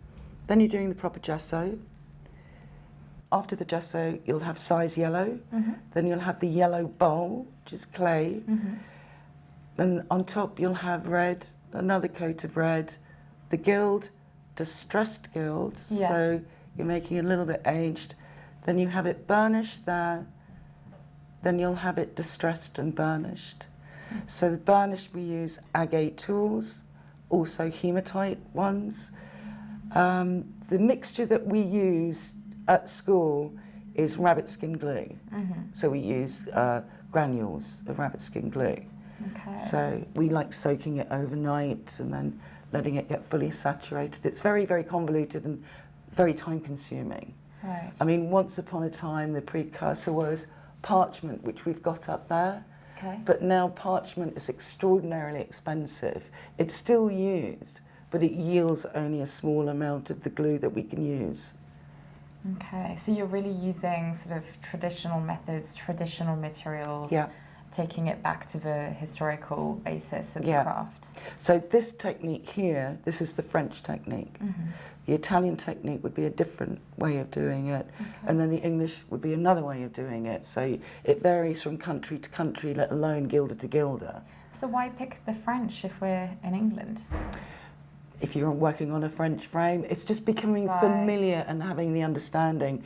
D: Then you're doing the proper gesso. After the gesso, you'll have size yellow. Then you'll have the yellow bowl, which is clay. Then on top, you'll have red, another coat of red. The gild, distressed gild, so you're making it a little bit aged. Then you have it burnished there. Then you'll have it distressed and burnished. So the burnished, we use agate tools, also hematite ones. The mixture that we use at school is rabbit skin glue. So we use granules of rabbit skin glue.
B: Okay.
D: So we like soaking it overnight and then letting it get fully saturated. It's very, very convoluted and very time consuming.
B: Right.
D: I mean, once upon a time, the precursor was parchment, which we've got up there.
B: Okay.
D: But now parchment is extraordinarily expensive. It's still used, but it yields only a small amount of the glue that we can use.
B: Okay, so you're really using sort of traditional methods, traditional materials, taking it back to the historical basis of the craft.
D: So this technique here, this is the French technique. The Italian technique would be a different way of doing it, and then the English would be another way of doing it. So it varies from country to country, let alone gilder to gilder.
B: So why pick the French if we're in England?
D: If you're working on a French frame, it's just becoming familiar and having the understanding.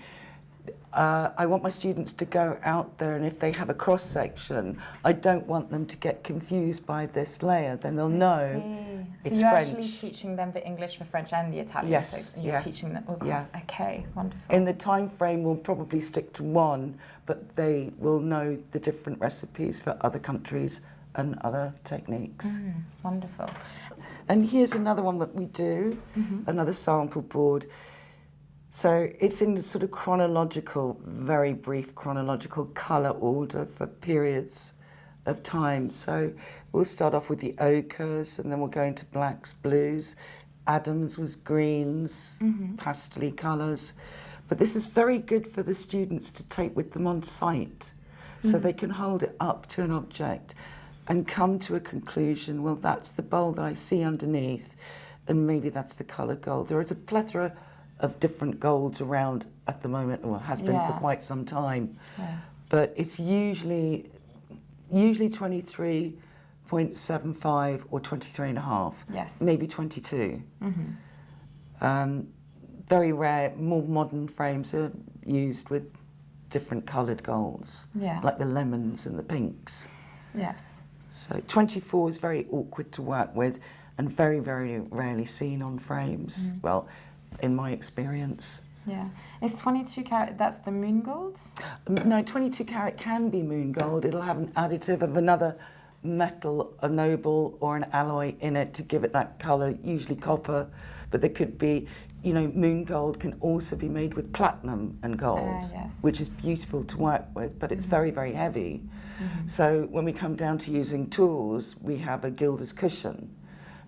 D: I want my students to go out there, and if they have a cross section, I don't want them to get confused by this layer. Then they'll know it's
B: So you're
D: French.
B: actually teaching them the English, the French, and the Italian.
D: Yes,
B: So you're teaching them across. Okay, wonderful.
D: In the time frame, we'll probably stick to one, but they will know the different recipes for other countries and other techniques.
B: Wonderful.
D: And here's another one that we do, another sample board. So it's in sort of chronological, very brief chronological colour order for periods of time. So we'll start off with the ochres, and then we'll go into blacks, blues. Adams was greens, pastel-y colours. But this is very good for the students to take with them on site, so they can hold it up to an object and come to a conclusion, well, that's the bowl that I see underneath, and maybe that's the colour gold. There is a plethora of different golds around at the moment, or has been for quite some time. But it's usually 23.75 or 23.5, maybe 22. Very rare, more modern frames are used with different coloured golds, like the lemons and the pinks.
B: Yes.
D: So 24 is very awkward to work with and very, very rarely seen on frames, well, in my experience.
B: Yeah. Is 22 carat, that's the moon gold?
D: No, 22 carat can be moon gold. It'll have an additive of another metal, a noble or an alloy in it to give it that colour, usually copper, but there could be, you know, moon gold can also be made with platinum and gold, which is beautiful to work with, but it's very, very heavy. So when we come down to using tools, we have a gilder's cushion.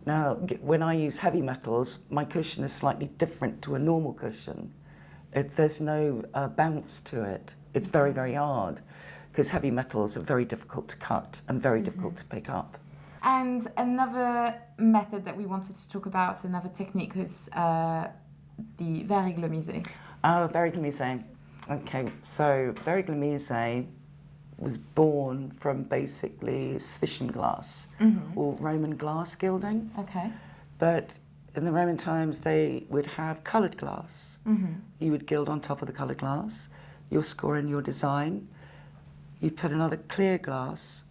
D: Now, when I use heavy metals, my cushion is slightly different to a normal cushion. There's no bounce to it. It's very, very hard, because heavy metals are very difficult to cut and very difficult to pick up.
B: And another method that we wanted to talk about, another technique, was the Verre Églomisé.
D: Oh, Verre Églomisé. Okay, so Verre Églomisé was born from basically Zwischenglas, or Roman glass gilding.
B: Okay.
D: But in the Roman times, they would have coloured glass. You would gild on top of the coloured glass. You'll score in your design. You'd put another clear glass,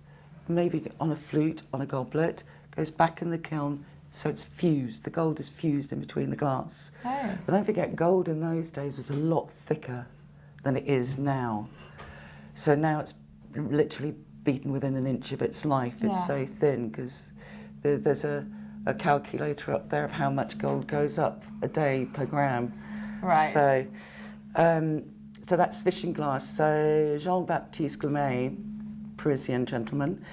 D: maybe on a flute, on a goblet, goes back in the kiln, so it's fused. The gold is fused in between the glass.
B: Oh.
D: But don't forget, gold in those days was a lot thicker than it is now. So now it's literally beaten within an inch of its life. It's so thin, because there's a calculator up there of how much gold goes up a day per gram.
B: Right.
D: So that's Zwischenglas. So Jean-Baptiste Gillet, Parisian gentleman,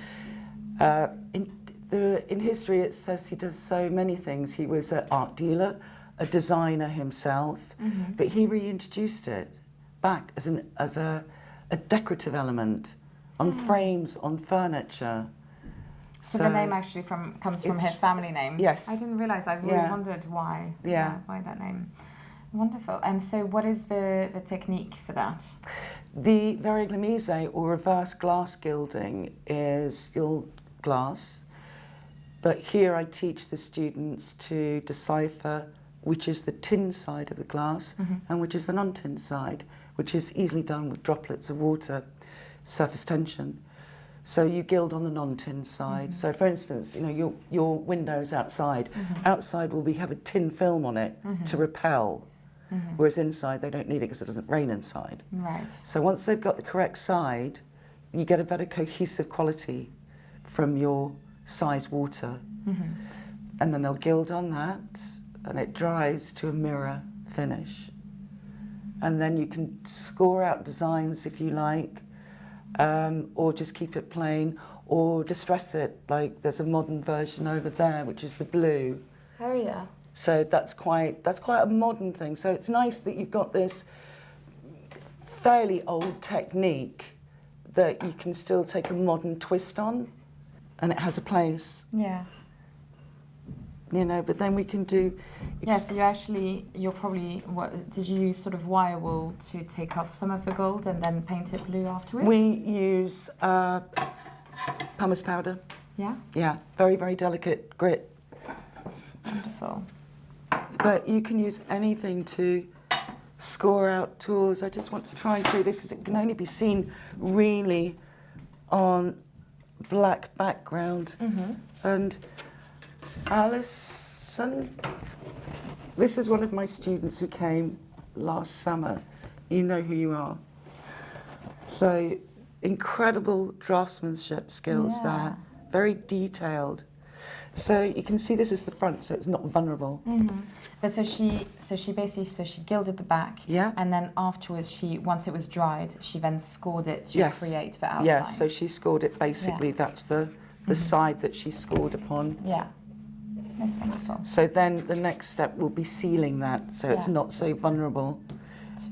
D: in history it says he does so many things. He was an art dealer, a designer himself, but he reintroduced it back as a decorative element on frames, on furniture.
B: So the name actually comes from his family name?
D: Yes.
B: I didn't realise. I've always wondered why. Why that name. Wonderful. And so what is the technique for that?
D: The Verre Églomisé, or reverse glass gilding, is still glass, but here I teach the students to decipher which is the tin side of the glass and which is the non-tin side, which is easily done with droplets of water, surface tension. So you gild on the non-tin side. So for instance, you know, your windows outside, outside will have a tin film on it to repel. Whereas inside they don't need it because it doesn't rain inside.
B: Right.
D: So once they've got the correct side, you get a better cohesive quality from your size water. And then they'll gild on that, and it dries to a mirror finish. And then you can score out designs if you like, or just keep it plain, or distress it. Like there's a modern version over there, which is the blue.
B: Oh yeah.
D: So that's quite a modern thing. So it's nice that you've got this fairly old technique that you can still take a modern twist on, and it has a place.
B: Yeah.
D: You know, but then we can do...
B: Yeah, so you're probably, did you use sort of wire wool to take off some of the gold and then paint it blue afterwards?
D: We use pumice powder.
B: Yeah?
D: Yeah, very, very delicate grit.
B: Wonderful.
D: But you can use anything to score out tools. I just want to try and show you this because it can only be seen really on black background. And Alison, this is one of my students who came last summer. You know who you are. So incredible draftsmanship skills there, very detailed. So you can see this is the front, so it's not vulnerable.
B: But so she gilded the back, and then afterwards once it was dried, she then scored it to create the outline.
D: Yes, so she scored it basically. That's the side that she scored upon.
B: Yeah, that's wonderful.
D: So then the next step will be sealing that, so it's not so vulnerable.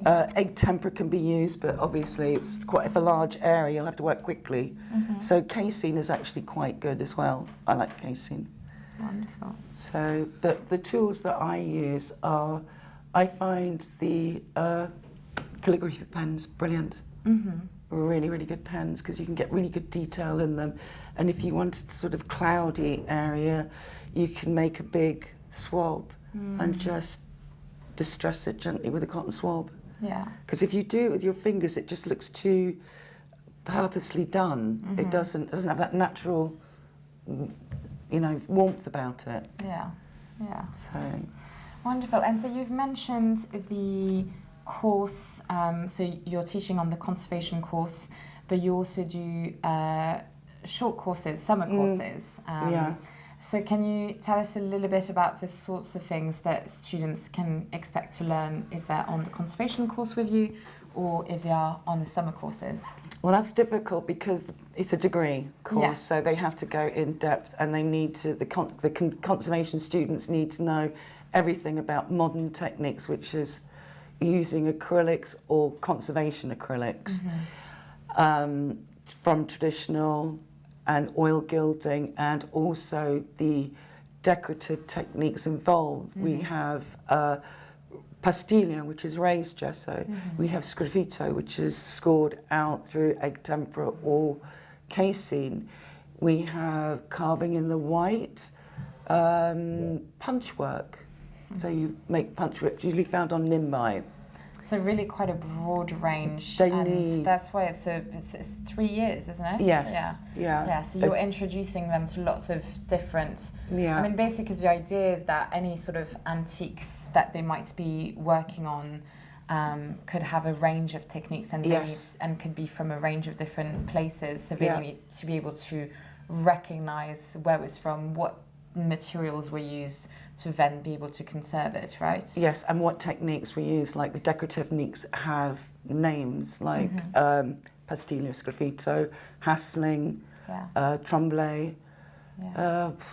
D: Egg temper can be used, but obviously it's quite a large area. You'll have to work quickly. So casing is actually quite good as well. I like casing.
B: Wonderful.
D: So, but the tools that I use are, I find the calligraphy pens brilliant. Really, really good pens because you can get really good detail in them. And if you want a sort of cloudy area, you can make a big swab and just distress it gently with a cotton swab.
B: Yeah.
D: Because if you do it with your fingers, it just looks too purposely done. It doesn't have that natural, warmth about it.
B: Yeah. Yeah.
D: So
B: Wonderful. And so you've mentioned the course, so you're teaching on the conservation course, but you also do short courses, summer courses.
D: yeah.
B: So can you tell us a little bit about the sorts of things that students can expect to learn if they're on the conservation course with you or if they are on the summer courses?
D: Well, that's difficult because it's a degree course, so they have to go in depth, and they need to. The conservation students need to know everything about modern techniques, which is using acrylics or conservation acrylics, from traditional and oil gilding, and also the decorative techniques involved. We have pastiglia, which is raised gesso. We have sgraffito, which is scored out through egg tempera or casein. We have carving in the white, punch work. So you make punch work, usually found on nimbai.
B: So really quite a broad range, that's why it's 3 years, isn't it?
D: Yes.
B: Yeah. So you're introducing them to lots of different.
D: Yeah.
B: I mean, basically, the idea is that any sort of antiques that they might be working on could have a range of techniques and and could be from a range of different places. So they need to be able to recognize where it's from, what materials were used to then be able to conserve it, right?
D: Yes, and what techniques we use, like the decorative techniques have names like pastiglia, sgraffito, hassling, tremblay.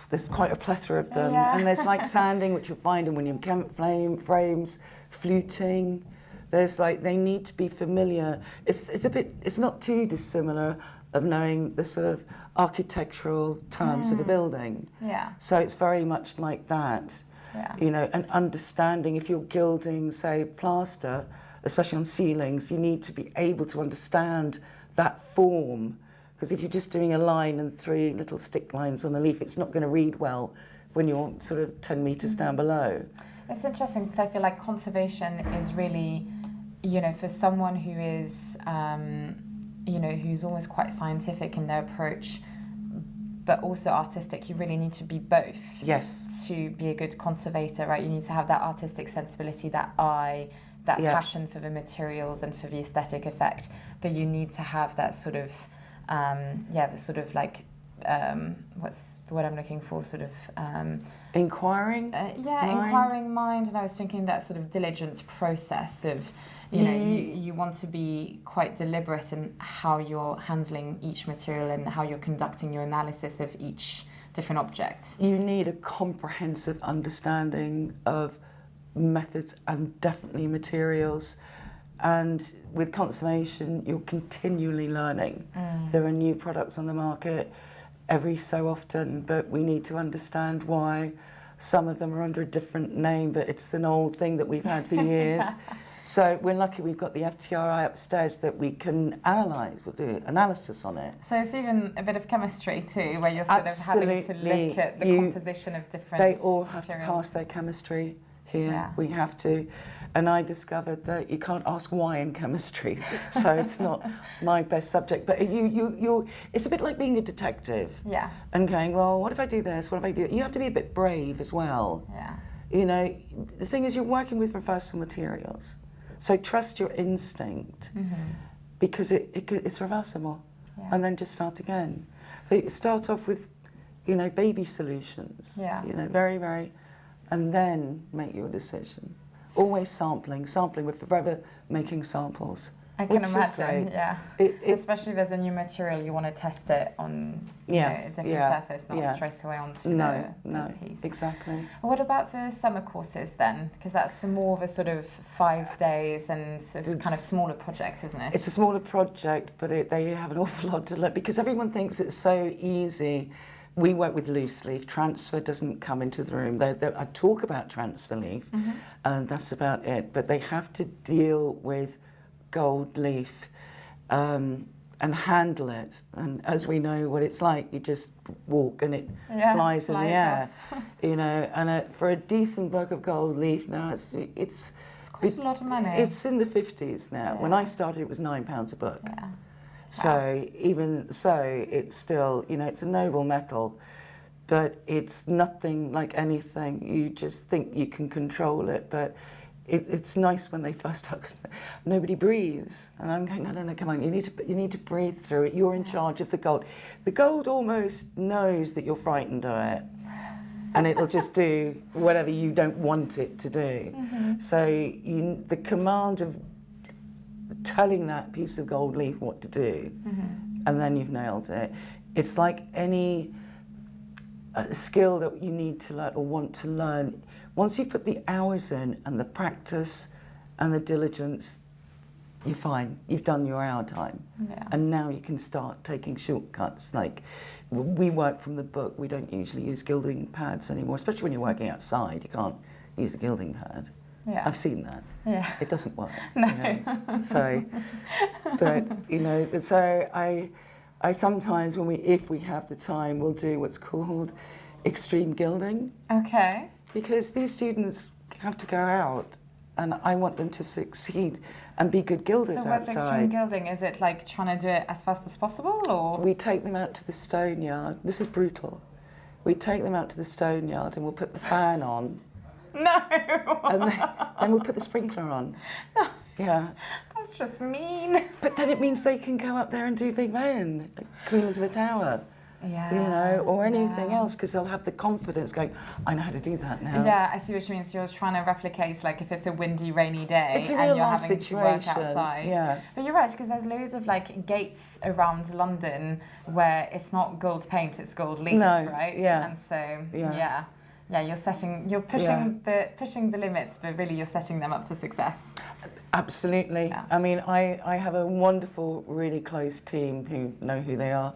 D: There's quite a plethora of them. And there's like sanding, which you'll find in William Kemp frames, fluting. There's like, they need to be familiar. It's not too dissimilar of knowing the sort of architectural terms of a building.
B: Yeah.
D: So it's very much like that.
B: Yeah.
D: And understanding, if you're gilding, say, plaster, especially on ceilings, you need to be able to understand that form. Because if you're just doing a line and 3 little stick lines on a leaf, it's not going to read well when you're sort of 10 metres down below.
B: It's interesting because I feel like conservation is really, for someone who is, who's almost quite scientific in their approach, but also artistic, you really need to be both.
D: Yes.
B: To be a good conservator, right? You need to have that artistic sensibility, that eye, that passion for the materials and for the aesthetic effect. But you need to have that sort of, the sort of like, what's the word I'm looking for? Sort of
D: inquiring.
B: Inquiring mind. And I was thinking that sort of diligent process of, you want to be quite deliberate in how you're handling each material and how you're conducting your analysis of each different object.
D: You need a comprehensive understanding of methods and definitely materials. And with conservation, you're continually learning. There are new products on the market every so often, but we need to understand why some of them are under a different name, but it's an old thing that we've had for years. So we're lucky we've got the FTRI upstairs that we can analyse, we'll do analysis on it.
B: So it's even a bit of chemistry too, where you're sort of having to look at the composition of different
D: They all have
B: materials.
D: to pass their chemistry here,
B: Yeah.
D: we have to. And I discovered that you can't ask why in chemistry, so it's not my best subject. But it's a bit like being a detective.
B: Yeah.
D: And going, well, what if I do this? What if I do that? You have to be a bit brave as well.
B: Yeah.
D: The thing is, you're working with reversal materials. So trust your instinct, because it's reversible, and then just start again. So you start off with, baby solutions, very, very, and then make your decision. Always sampling. We're forever making samples.
B: I can
D: which
B: imagine,
D: is great.
B: yeah. Especially if there's a new material, you want to test it on a different surface, not straight away onto the piece.
D: Exactly.
B: What about the summer courses then? Because that's more of a sort of 5 days and it's kind of smaller project, isn't it?
D: It's a smaller project, but they have an awful lot to learn because everyone thinks it's so easy. We work with loose leaf. Transfer doesn't come into the room. I talk about transfer leaf, and that's about it. But they have to deal with gold leaf, and handle it. And as we know what it's like, you just walk and it flies in the air, you know. And for a decent bug of gold leaf now, it's
B: quite a lot of money.
D: It's in the 50s now. When I started, it was £9 a book.
B: Yeah.
D: So even so, it's still, you know, it's a noble metal, but it's nothing like anything. You just think you can control it, but it's nice when they first start. Nobody breathes, and I'm going, no, come on, you need to breathe through it. You're in charge of the gold. The gold almost knows that you're frightened of it, and it'll just do whatever you don't want it to do. So the command of telling that piece of gold leaf what to do, and then you've nailed it. It's like any skill that you need to learn or want to learn. Once you put the hours in and the practice and the diligence, you're fine. You've done your hour time.
B: Yeah.
D: And now you can start taking shortcuts. Like, we work from the book. We don't usually use gilding pads anymore, especially when you're working outside. You can't use a gilding pad.
B: Yeah.
D: I've seen that.
B: Yeah.
D: It doesn't work.
B: No.
D: You know? So, but, you know, so I sometimes, if we have the time, we'll do what's called extreme gilding.
B: Okay.
D: Because these students have to go out, and I want them to succeed and be good gilders outside.
B: So what's extreme gilding? Is it like trying to do it as fast as possible, or?
D: We take them out to the stone yard. This is brutal. We take them out to the stone yard and we'll put the fan on.
B: No!
D: And then we'll put the sprinkler on.
B: No.
D: Yeah.
B: That's just mean.
D: But then it means they can go up there and do Big Ben, Queen Elizabeth Tower.
B: Yeah.
D: You know, or anything else, because they'll have the confidence going, I know how to do that now.
B: Yeah, I see what you mean. So you're trying to replicate, like, if it's a windy, rainy day
D: It's a
B: and
D: real
B: you're
D: life
B: having
D: situation.
B: to work outside.
D: Yeah.
B: But you're right, because there's loads of, like, gates around London where it's not gold paint, it's gold leaf, right?
D: Yeah.
B: And so, yeah, you're pushing the limits, but really you're setting them up for success.
D: Absolutely.
B: Yeah.
D: I mean, I have a wonderful, really close team who know who they are,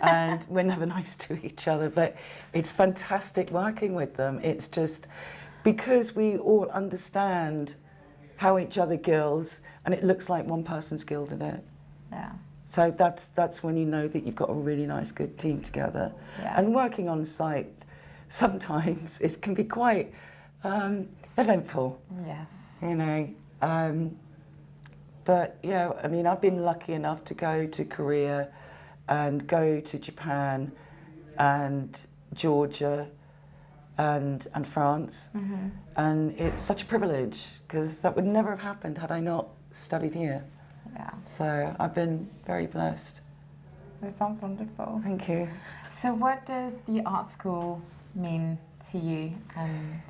D: and we're never nice to each other, but it's fantastic working with them. It's just because we all understand how each other gilds, and it looks like one person's gilded it.
B: Yeah.
D: So that's when you know that you've got a really nice, good team together.
B: Yeah.
D: And working on site, sometimes it can be quite eventful.
B: Yes.
D: You know. But yeah, I mean, I've been lucky enough to go to Korea and go to Japan and Georgia and France. And it's such a privilege, because that would never have happened had I not studied here.
B: Yeah.
D: So I've been very blessed.
B: That sounds wonderful.
D: Thank you.
B: So what does the art school mean to you? And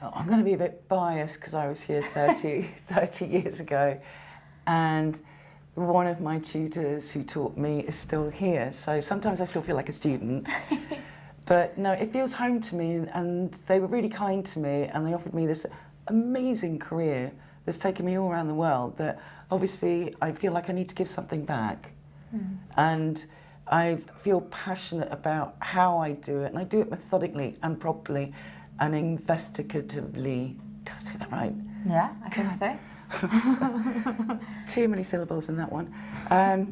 D: I'm going to be a bit biased because I was here 30 years ago, and one of my tutors who taught me is still here, so sometimes I still feel like a student. But no, it feels home to me, and they were really kind to me, and they offered me this amazing career that's taken me all around the world, that obviously I feel like I need to give something back. And I feel passionate about how I do it, and I do it methodically and properly and investigatively. Did I say that right?
B: yeah, I think so.
D: Too many syllables in that one.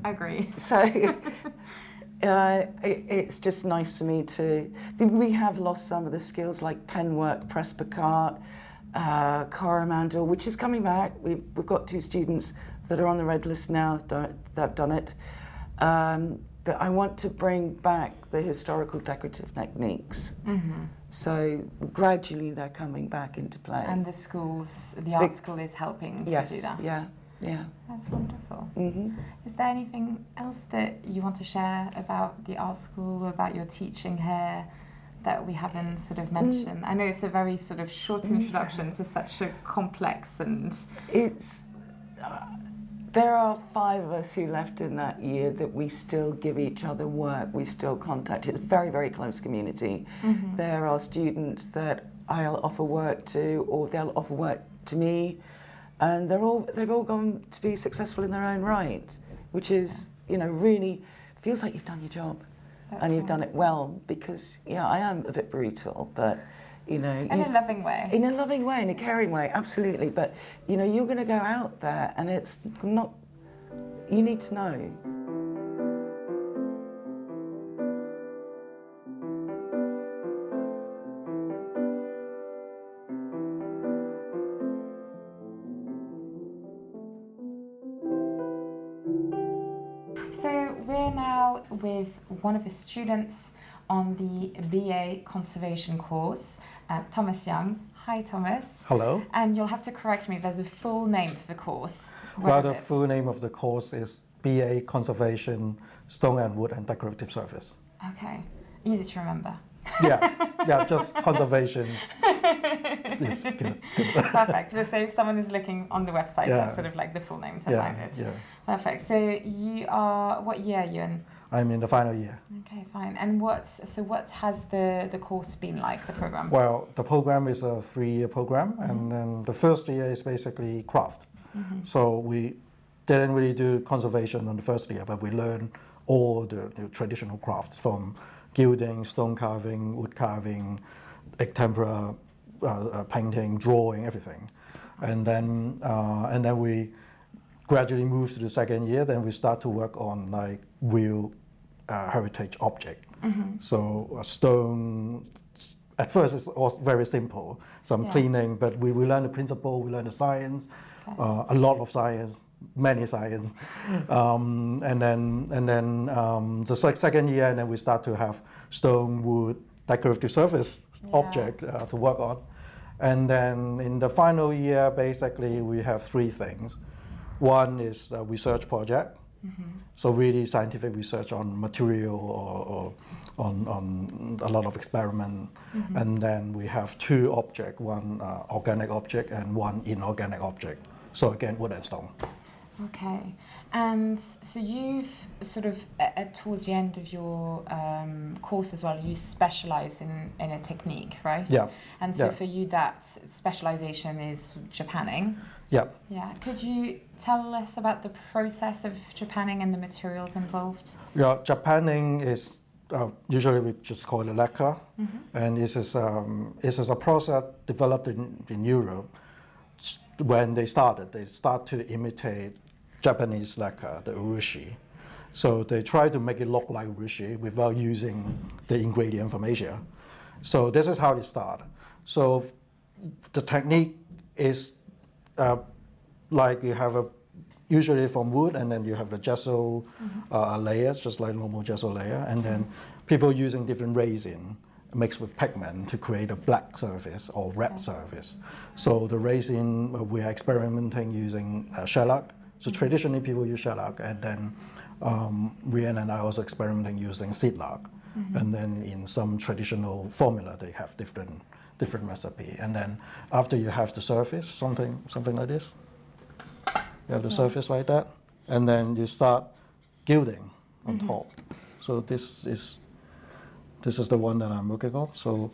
B: Agree.
D: So it's just nice to me to... We have lost some of the skills like penwork, press-piquart, coromandel, which is coming back. We've got 2 students that are on the red list now that have done it. But I want to bring back the historical decorative techniques. So gradually they're coming back into play.
B: And the art school is helping to do that.
D: Yeah.
B: That's wonderful. Is there anything else that you want to share about the art school or about your teaching here that we haven't sort of mentioned? I know it's a very sort of short introduction to such a complex and...
D: It's... there are 5 of us who left in that year that we still give each other work, we still contact. It's a very, very close community. There are students that I'll offer work to, or they'll offer work to me, and they've all gone to be successful in their own right, which is, you know, really feels like you've done your job. And you've done it well, because, yeah, I am a bit brutal, but, you know...
B: In a loving way.
D: In a loving way, in a caring way, absolutely. But, you know, you're going to go out there and it's not... You need to know.
B: with one of the students on the BA Conservation course, Thomas Young. Hi, Thomas.
E: Hello.
B: And you'll have to correct me, there's a full name for the course.
E: Well, the full name of the course is BA Conservation, Stone and Wood and Decorative Service.
B: Okay, easy to remember.
E: Yeah, just conservation is good.
B: Perfect. So if someone is looking on the website, that's sort of like the full name to find it.
E: Yeah.
B: Perfect. So you are, what year are you in?
E: I'm in the final year.
B: Okay, fine. And what has the course been like, the program?
E: Well, the program is a 3-year program, and then the first year is basically craft. So we didn't really do conservation on the first year, but we learned all the traditional crafts from gilding, stone carving, wood carving, egg tempera, painting, drawing, everything. And then we gradually move to the second year. Then we start to work on like real heritage object. So a stone. At first, it was very simple. Some cleaning, but we learn the principle. We learn the science, a lot of science, many science, and then the second year, and then we start to have stone, wood, decorative surface object to work on, and then in the final year, basically we have 3 things. One is a research project, so really scientific research on material or on a lot of experiment, and then we have 2 objects, one organic object and one inorganic object. So again, wood and stone.
B: Okay, and so you've sort of, towards the end of your course as well, you specialize in a technique, right?
E: Yeah.
B: And so for you, that specialization is Japanning.
E: Yeah.
B: Yeah. Could you tell us about the process of Japanning and the materials involved?
E: Yeah, Japanning is usually we just call it lacquer, and this is a process developed in Europe. When they start to imitate Japanese lacquer, the urushi. So they try to make it look like urushi without using the ingredient from Asia. So this is how it started. So the technique is like you have usually from wood, and then you have the gesso layers, just like normal gesso layer, and then people using different resin mixed with pigment to create a black surface or red surface. So the resin, we are experimenting using shellac. So traditionally people use shellac, and then Rian and I also experimenting using seedlac. And then in some traditional formula, they have different recipe. And then after you have the surface, something like this, you have the surface like that, and then you start gilding on top. So this is the one that I'm working on. So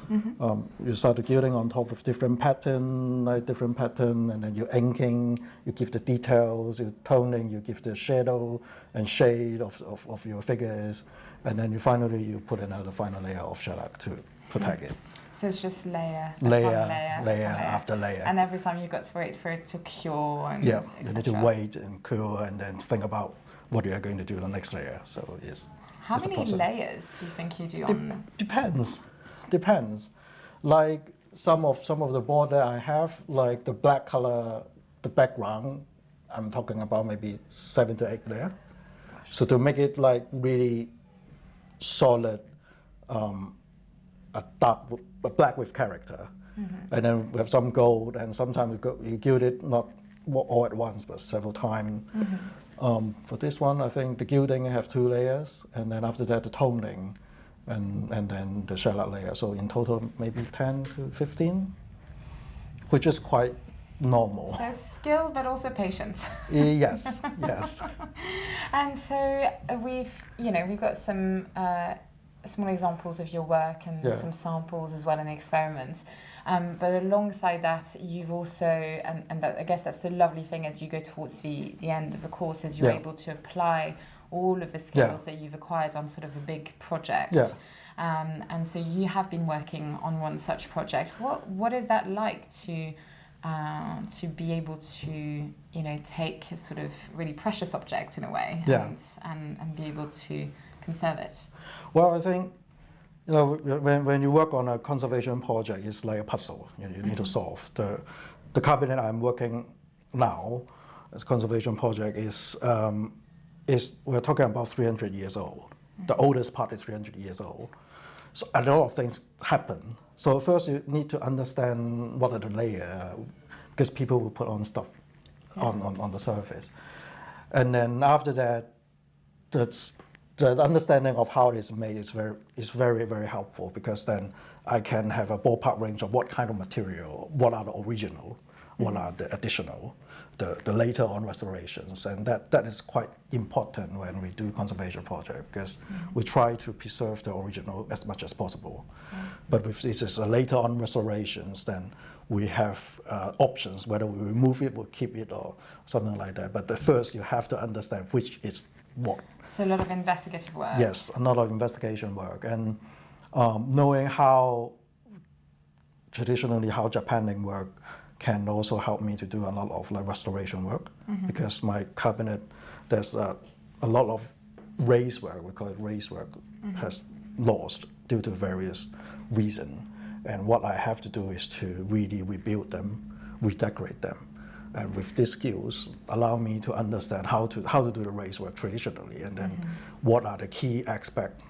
E: you start the gilding on top of different pattern, and then you're inking, you give the details, you're toning, you give the shadow and shade of your figures, and then you finally put another final layer of shellac to protect it.
B: So it's just layer
E: after layer.
B: And every time you've got to wait for it to cure. And
E: you need to wait and cure, and then think about what you are going to do the next layer. So yes.
B: How many layers do you think you do on?
E: Depends. Like some of the border I have, like the black color, the background, I'm talking about maybe 7 to 8 layers. So to make it like really solid, a black with character, and then we have some gold, and sometimes you gild it not all at once, but several times. For this one, I think the gilding I have 2 layers, and then after that the toning, and then the shellac layer. So in total, maybe 10 to 15, which is quite normal.
B: So skill, but also patience.
E: Yes.
B: And so we've got some small examples of your work and some samples as well in the experiments. But alongside that, you've also, and that, I guess that's the lovely thing as you go towards the end of the course, is you're able to apply all of the skills that you've acquired on sort of a big project. And so you have been working on one such project. What is that like to be able to take a sort of really precious object in a way and be able to conserve it?
E: Well, I think when you work on a conservation project, it's like a puzzle. You need to solve. The cabinet I'm working now, as conservation project, is we're talking about 300 years old. The oldest part is 300 years old. So a lot of things happen. So first you need to understand what are the layers, because people will put on stuff on the surface. And then after that, the understanding of how it is made is very, very helpful, because then I can have a ballpark range of what kind of material, what are the original, what are the additional, the later on restorations. And that is quite important when we do conservation project, because we try to preserve the original as much as possible. But if this is a later on restorations, then we have options, whether we remove it or keep it or something like that. But the first you have to understand which is what.
B: So a lot of investigative work.
E: Yes, a lot of investigation work, and knowing how traditionally how Japaning work can also help me to do a lot of like restoration work, because my cabinet, there's a lot of raised work, we call it raised work, has lost due to various reasons. And what I have to do is to really rebuild them, redecorate them. And with these skills, allow me to understand how to do the raised work traditionally, and then what are the key aspects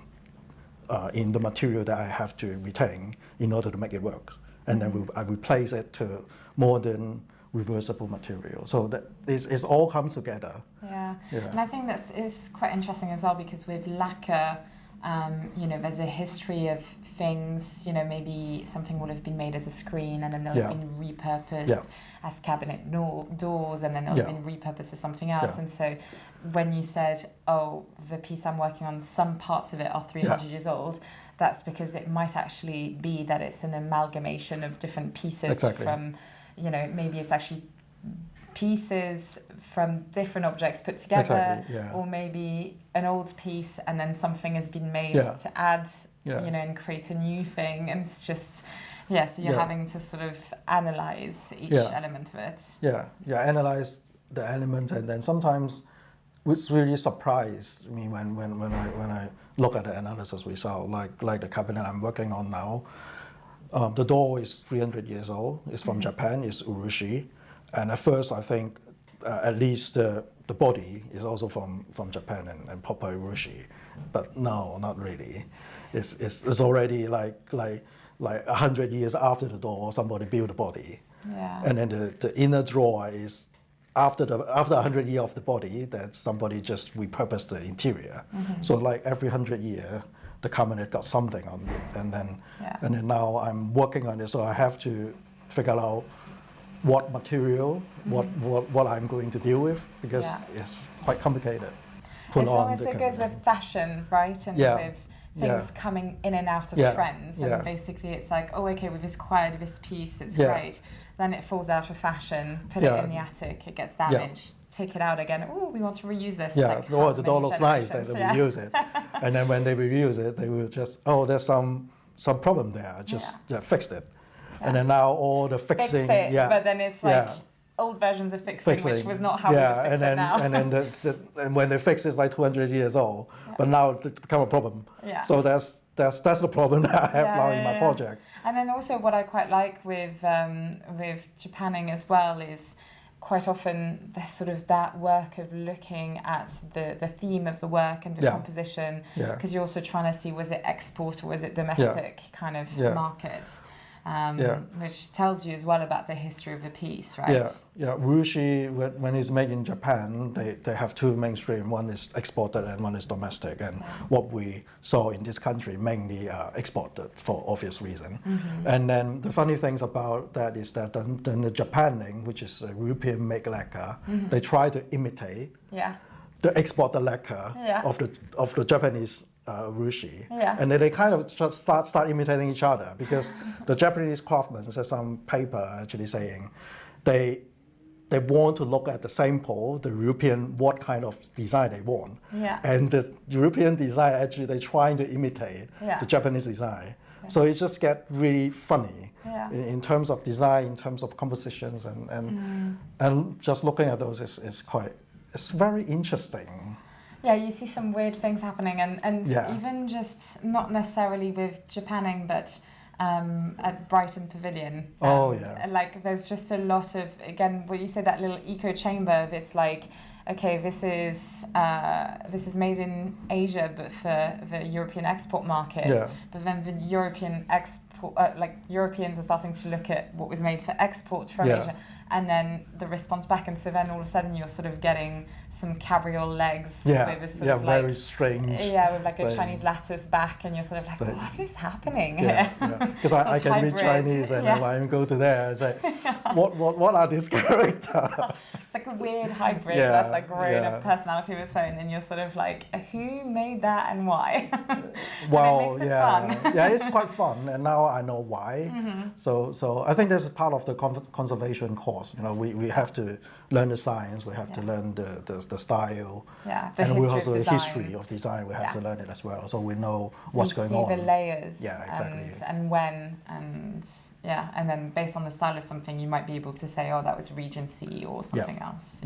E: in the material that I have to retain in order to make it work. And then I replace it to modern reversible material. So that it all comes together.
B: Yeah. And I think that is quite interesting as well, because with lacquer, there's a history of things, maybe something would have been made as a screen and then they'll have been repurposed as cabinet doors, and then they'll have been repurposed as something else. And so when you said, the piece I'm working on, some parts of it are 300 years old, that's because it might actually be that it's an amalgamation of different pieces from, maybe it's actually pieces from different objects put together, or maybe an old piece and then something has been made to add, and create a new thing. And it's just, so you're having to sort of analyze each element of it.
E: Analyze the element, and then sometimes which really surprised me when I look at the analysis result, like the cabinet I'm working on now. The door is 300 years old. It's from Japan. It's urushi. And at first, I think at least the body is also from Japan and proper urushi, but no, not really. It's already like 100 years after the door, somebody built the body, and then the inner drawer is after 100 years of the body, that somebody just repurposed the interior. So like every 100 years, the cabinet got something on it, and then now I'm working on it, so I have to figure out what material, what I'm going to deal with, because it's quite complicated.
B: It also goes with fashion, right? And with things coming in and out of trends. And basically it's like, we've acquired this piece, it's great. Then it falls out of fashion, put it in the attic, it gets damaged, take it out again, we want to reuse this.
E: The door looks nice, then they reuse it. And then when they reuse it, they will just, there's some problem there, just fixed it. And then now all the fixing,
B: but then it's like old versions of fixing, which was not how we would fix it now.
E: And then and when they fix it's like 200 years old, but now it's become a problem. So that's the problem that I have now in my project.
B: And then also what I quite like with Japaning as well is quite often there's sort of that work of looking at the theme of the work and the composition, because you're also trying to see, was it export or was it domestic kind of market. Which tells you as well about the history of the piece, right?
E: Urushi, when it's made in Japan, they have two mainstream. One is exported and one is domestic. And what we saw in this country mainly exported for obvious reason. And then the funny things about that is that then the Japaning, which is a European-made lacquer, they try to imitate the exported lacquer of the Japanese urushi, and then they kind of just start imitating each other, because the Japanese craftsmen, there's some paper actually saying they want to look at the sample, the European, what kind of design they want, and the European design actually they're trying to imitate the Japanese design. So it just gets really funny in terms of design, in terms of compositions, and just looking at those it's very interesting.
B: You see some weird things happening, and even just not necessarily with Japaning, but at Brighton Pavilion. Like there's just a lot of, again, what you say, that little eco chamber of, it's like okay, this is made in Asia, but for the European export market.
E: Yeah.
B: But then the European Europeans are starting to look at what was made for export from Asia, and then the response back, and so then all of a sudden you're sort of getting some cabriole legs with a sort of
E: very strange.
B: Yeah, with like a Chinese lattice back, and you're sort of like, what is happening here?
E: Because I can read Chinese, and when I go to there, I say, what are these characters?
B: It's like a weird hybrid that's like grown a personality of its own, and you're sort of like, who made that and why?
E: Well,
B: and it makes it fun.
E: Yeah, it's quite fun, and now I know why. So I think that's part of the conservation course. You know, we have to learn the science, we have to learn the style,
B: and
E: we also the history of design. We have to learn it as well, so we know what's going on.
B: See the layers,
E: exactly,
B: and when, and then based on the style of something, you might be able to say, oh, that was Regency or something else.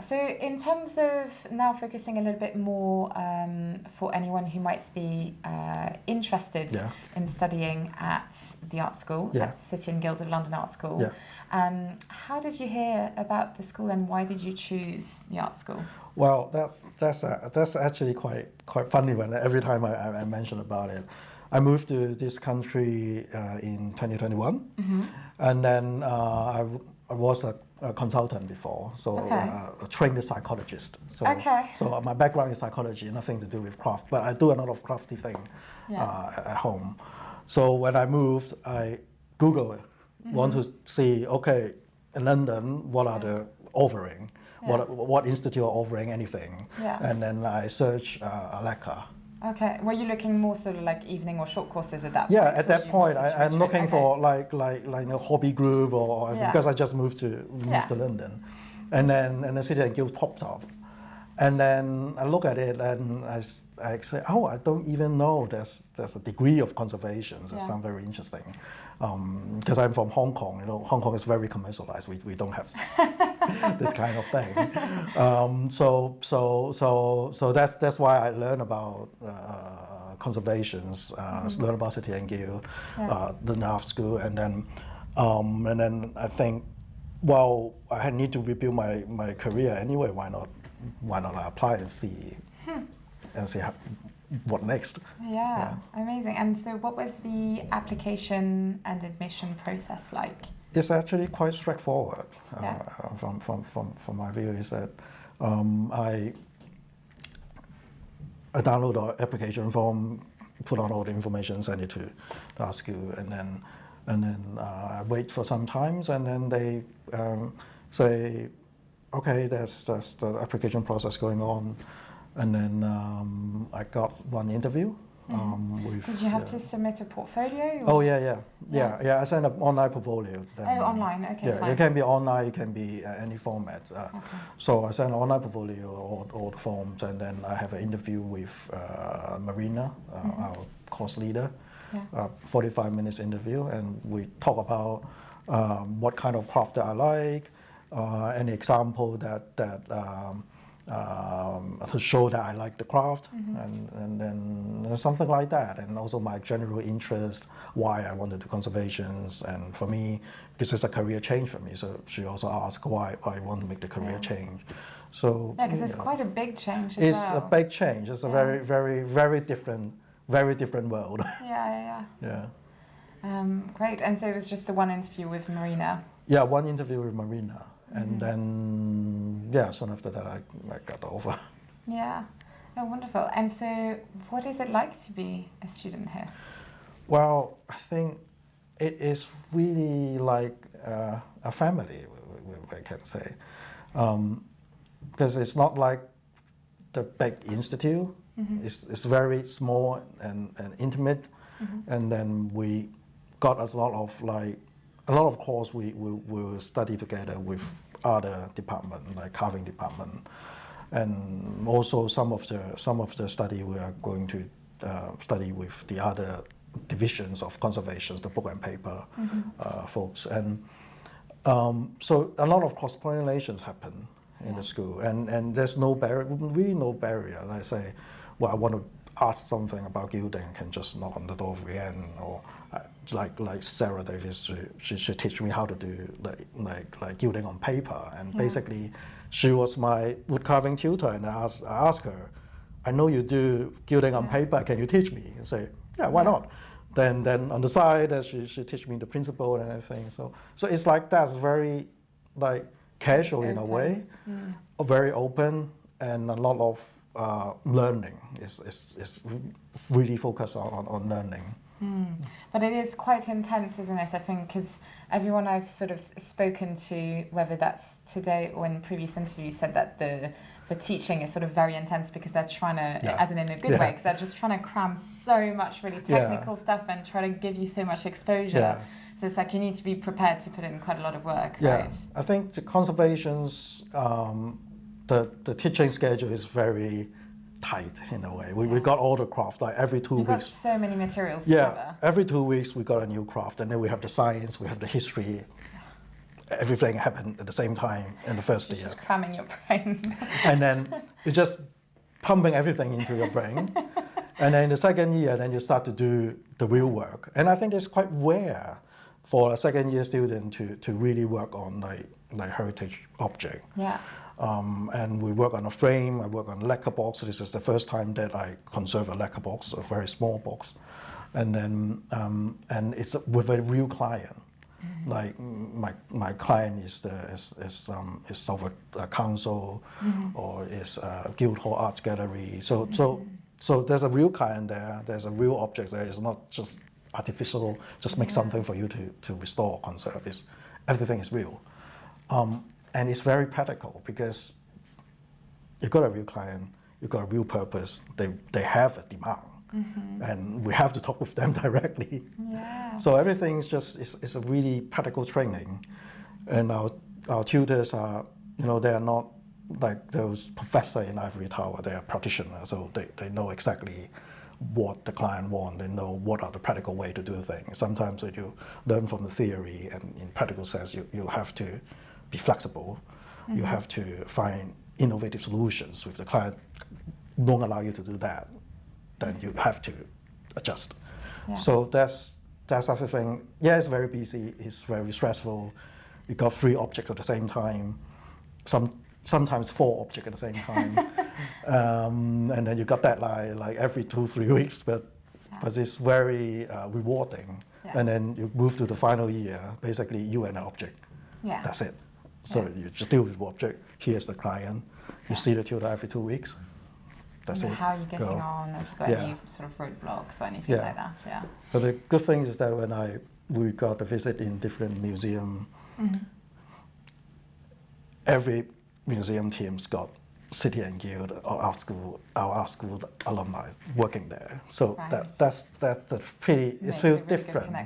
B: So in terms of now focusing a little bit more for anyone who might be interested in studying at the art school, at City and Guilds of London Art School, how did you hear about the school, and why did you choose the art school?
E: Well, that's actually quite funny when every time I mention about it. I moved to this country in 2021, and then I was a consultant before, so a trained psychologist. So my background is psychology, nothing to do with craft, but I do a lot of crafty thing at home. So when I moved, I Googled, want to see, okay, in London, what are the offering? What institute are offering anything? And then I searched Aleka.
B: Okay, were you looking more sort of like evening or short courses at that point?
E: Yeah, at that point, I'm looking for like a hobby group, or because I just moved to London, and then the City and Guild popped up, and then I look at it and I say, oh, I don't even know there's a degree of conservation. That sounds very interesting, because I'm from Hong Kong. You know, Hong Kong is very commercialized. We don't have this kind of thing. So that's why I learned about conservations, learn about City and Guild, the art school, and then I think, well, I need to rebuild my career anyway. Why not I apply and see what next?
B: Yeah, amazing. And so, what was the application and admission process like?
E: It's actually quite straightforward. From my view, is that I download the application form, put on all the information, send it to the art school, and then I wait for some times, and then they say, okay, there's the application process going on, and then I got one interview.
B: Did you have to submit a portfolio?
E: Or? Oh yeah. I sent an online portfolio. Then,
B: online. Okay, fine.
E: It can be online. It can be any format. So I sent an online portfolio, all the forms, and then I have an interview with Marina, our course leader. 45 minutes interview, and we talk about what kind of craft that I like, any example that to show that I like the craft, and then something like that, and also my general interest, why I want to do conservations, and for me, this is a career change for me. So she also asked why I want to make the career change. So
B: because it's quite a big change.
E: It's a big change. It's a very, very, very different world. Yeah.
B: Great. And so it was just the one interview with Marina.
E: Yeah, one interview with Marina. And then, soon after that, I got the offer.
B: Yeah, oh, wonderful. And so what is it like to be a student here?
E: Well, I think it is really like a family, I can say. Because it's not like the big institute. It's very small and intimate. And then we got a lot of course we will study together with other department, like carving department, and also some of the study we are going to study with the other divisions of conservation, the book and paper folks, and so a lot of cross pollinations happen in the school, and there's no barrier, really no barrier. Like I say, well, I want to ask something about gilding, I can just knock on the door of Rian, or like Sarah Davis, she teach me how to do like gilding on paper, and basically she was my wood carving tutor, and I asked her, I know you do gilding on paper, can you teach me? And say, yeah, why not? Then on the side, she teach me the principle and everything. So it's like that. It's very like casual in a way, very open, and a lot of learning. Is really focused on learning.
B: But it is quite intense, isn't it? I think, because everyone I've sort of spoken to, whether that's today or in previous interviews, said that the teaching is sort of very intense because they're trying to, as in a good way, because they're just trying to cram so much really technical stuff and try to give you so much exposure. So it's like you need to be prepared to put in quite a lot of work, right?
E: I think the conservation's, the teaching schedule is very tight in a way. We got all the craft, like every 2 weeks.
B: You've got so many materials together.
E: Every 2 weeks we got a new craft, and then we have the science, we have the history. Everything happened at the same time in the first year.
B: Just cramming your brain.
E: And then you're just pumping everything into your brain. And then the second year, then you start to do the real work. And I think it's quite rare for a second year student to really work on like heritage object. And we work on a frame, I work on a lacquer box. This is the first time that I conserve a lacquer box, a very small box. And then, and it's with a real client. Like my client is Salford Council, or is Guildhall Arts Gallery. So there's a real client there. There's a real object there. It's not just artificial. Just make something for you to restore or conserve. Everything is real, and it's very practical because you got a real client. You got a real purpose. They have a demand. And we have to talk with them directly. So everything's just it's a really practical training, and our tutors are, they are not like those professors in ivory tower. They are practitioners, so they know exactly what the client wants. They know what are the practical way to do things. Sometimes when you learn from the theory, and in practical sense, you have to be flexible. You have to find innovative solutions. If the client don't allow you to do that, then you have to adjust. So that's everything. Yeah, it's very busy. It's very stressful. You got 3 objects at the same time. Sometimes 4 objects at the same time. And then you got that like every 2-3 weeks. But it's very rewarding. And then you move to the final year. Basically, you and an object. That's it. So you just deal with the object. Here's the client. You see the tutor every 2 weeks. That's it.
B: How are you getting on? Have you got any sort of roadblocks or anything like that?
E: But the good thing is that when we got a visit in different museums, every museum team's got City and Guild or our art school alumni working there. So that's pretty. It's feel really different.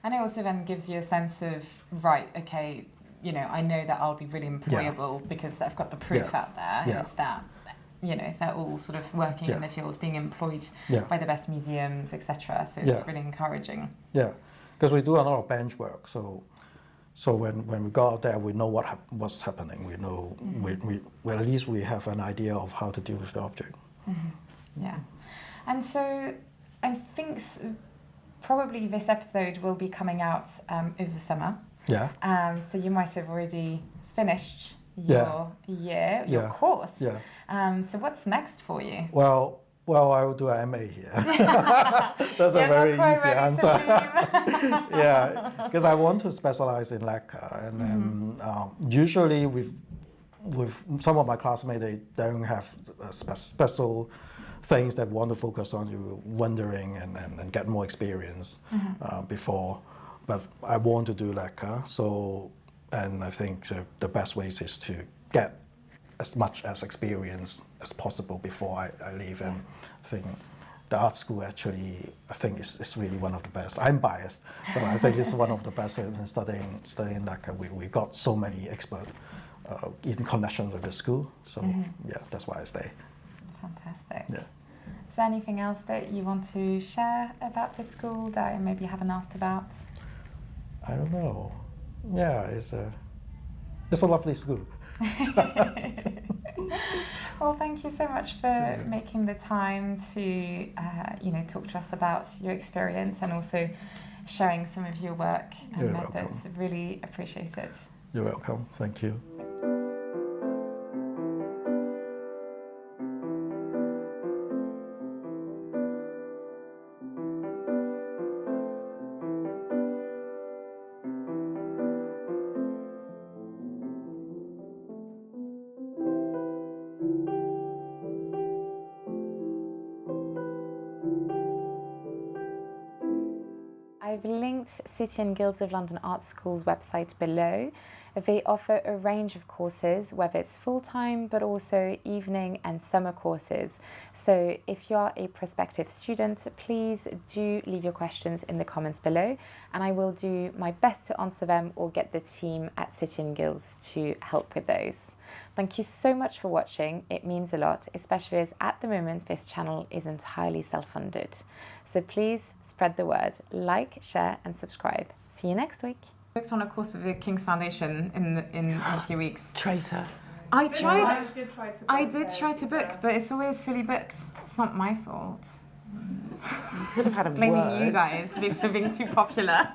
B: And it also then gives you a sense of okay, I know that I'll be really employable because I've got the proof out there. Is that. If they're all sort of working in the field, being employed by the best museums, etc. So it's really encouraging.
E: Because we do a lot of bench work. So when we go out there, we know what's happening. We know well, at least we have an idea of how to deal with the object.
B: And so I think probably this episode will be coming out over summer. So you might have already finished your year, your course. So what's next for you?
E: Well, I will do an MA here. That's a very easy answer. Because I want to specialize in lacquer, and then usually with some of my classmates, they don't have special things that want to focus on. You wondering and get more experience before, but I want to do lacquer. And I think the best way is to get as much as experience as possible before I leave. And I think the art school actually, I think is really one of the best. I'm biased, but I think it's one of the best in studying lacquer. We got so many experts in connection with the school. So that's why I stay.
B: Fantastic. Is there anything else that you want to share about the school that I maybe haven't asked about?
E: I don't know. It's a lovely school.
B: Well, thank you so much for making the time to, talk to us about your experience and also sharing some of your work and
E: You're
B: methods.
E: welcome.
B: Really appreciate it.
E: You're welcome. Thank you.
B: I've linked City and Guilds of London Art School's website below. They offer a range of courses, whether it's full-time, but also evening and summer courses. So if you are a prospective student, please do leave your questions in the comments below, and I will do my best to answer them or get the team at City and Guilds to help with those. Thank you so much for watching. It means a lot, especially as at the moment this channel is entirely self-funded. So please spread the word, like, share and subscribe. See you next week. Booked on a course with the King's Foundation in a few weeks.
D: Traitor.
B: I tried.
A: I
B: did try to book, but it's always fully booked. It's not my fault.
D: You could have had a
B: Blaming
D: word.
B: you guys for being too popular.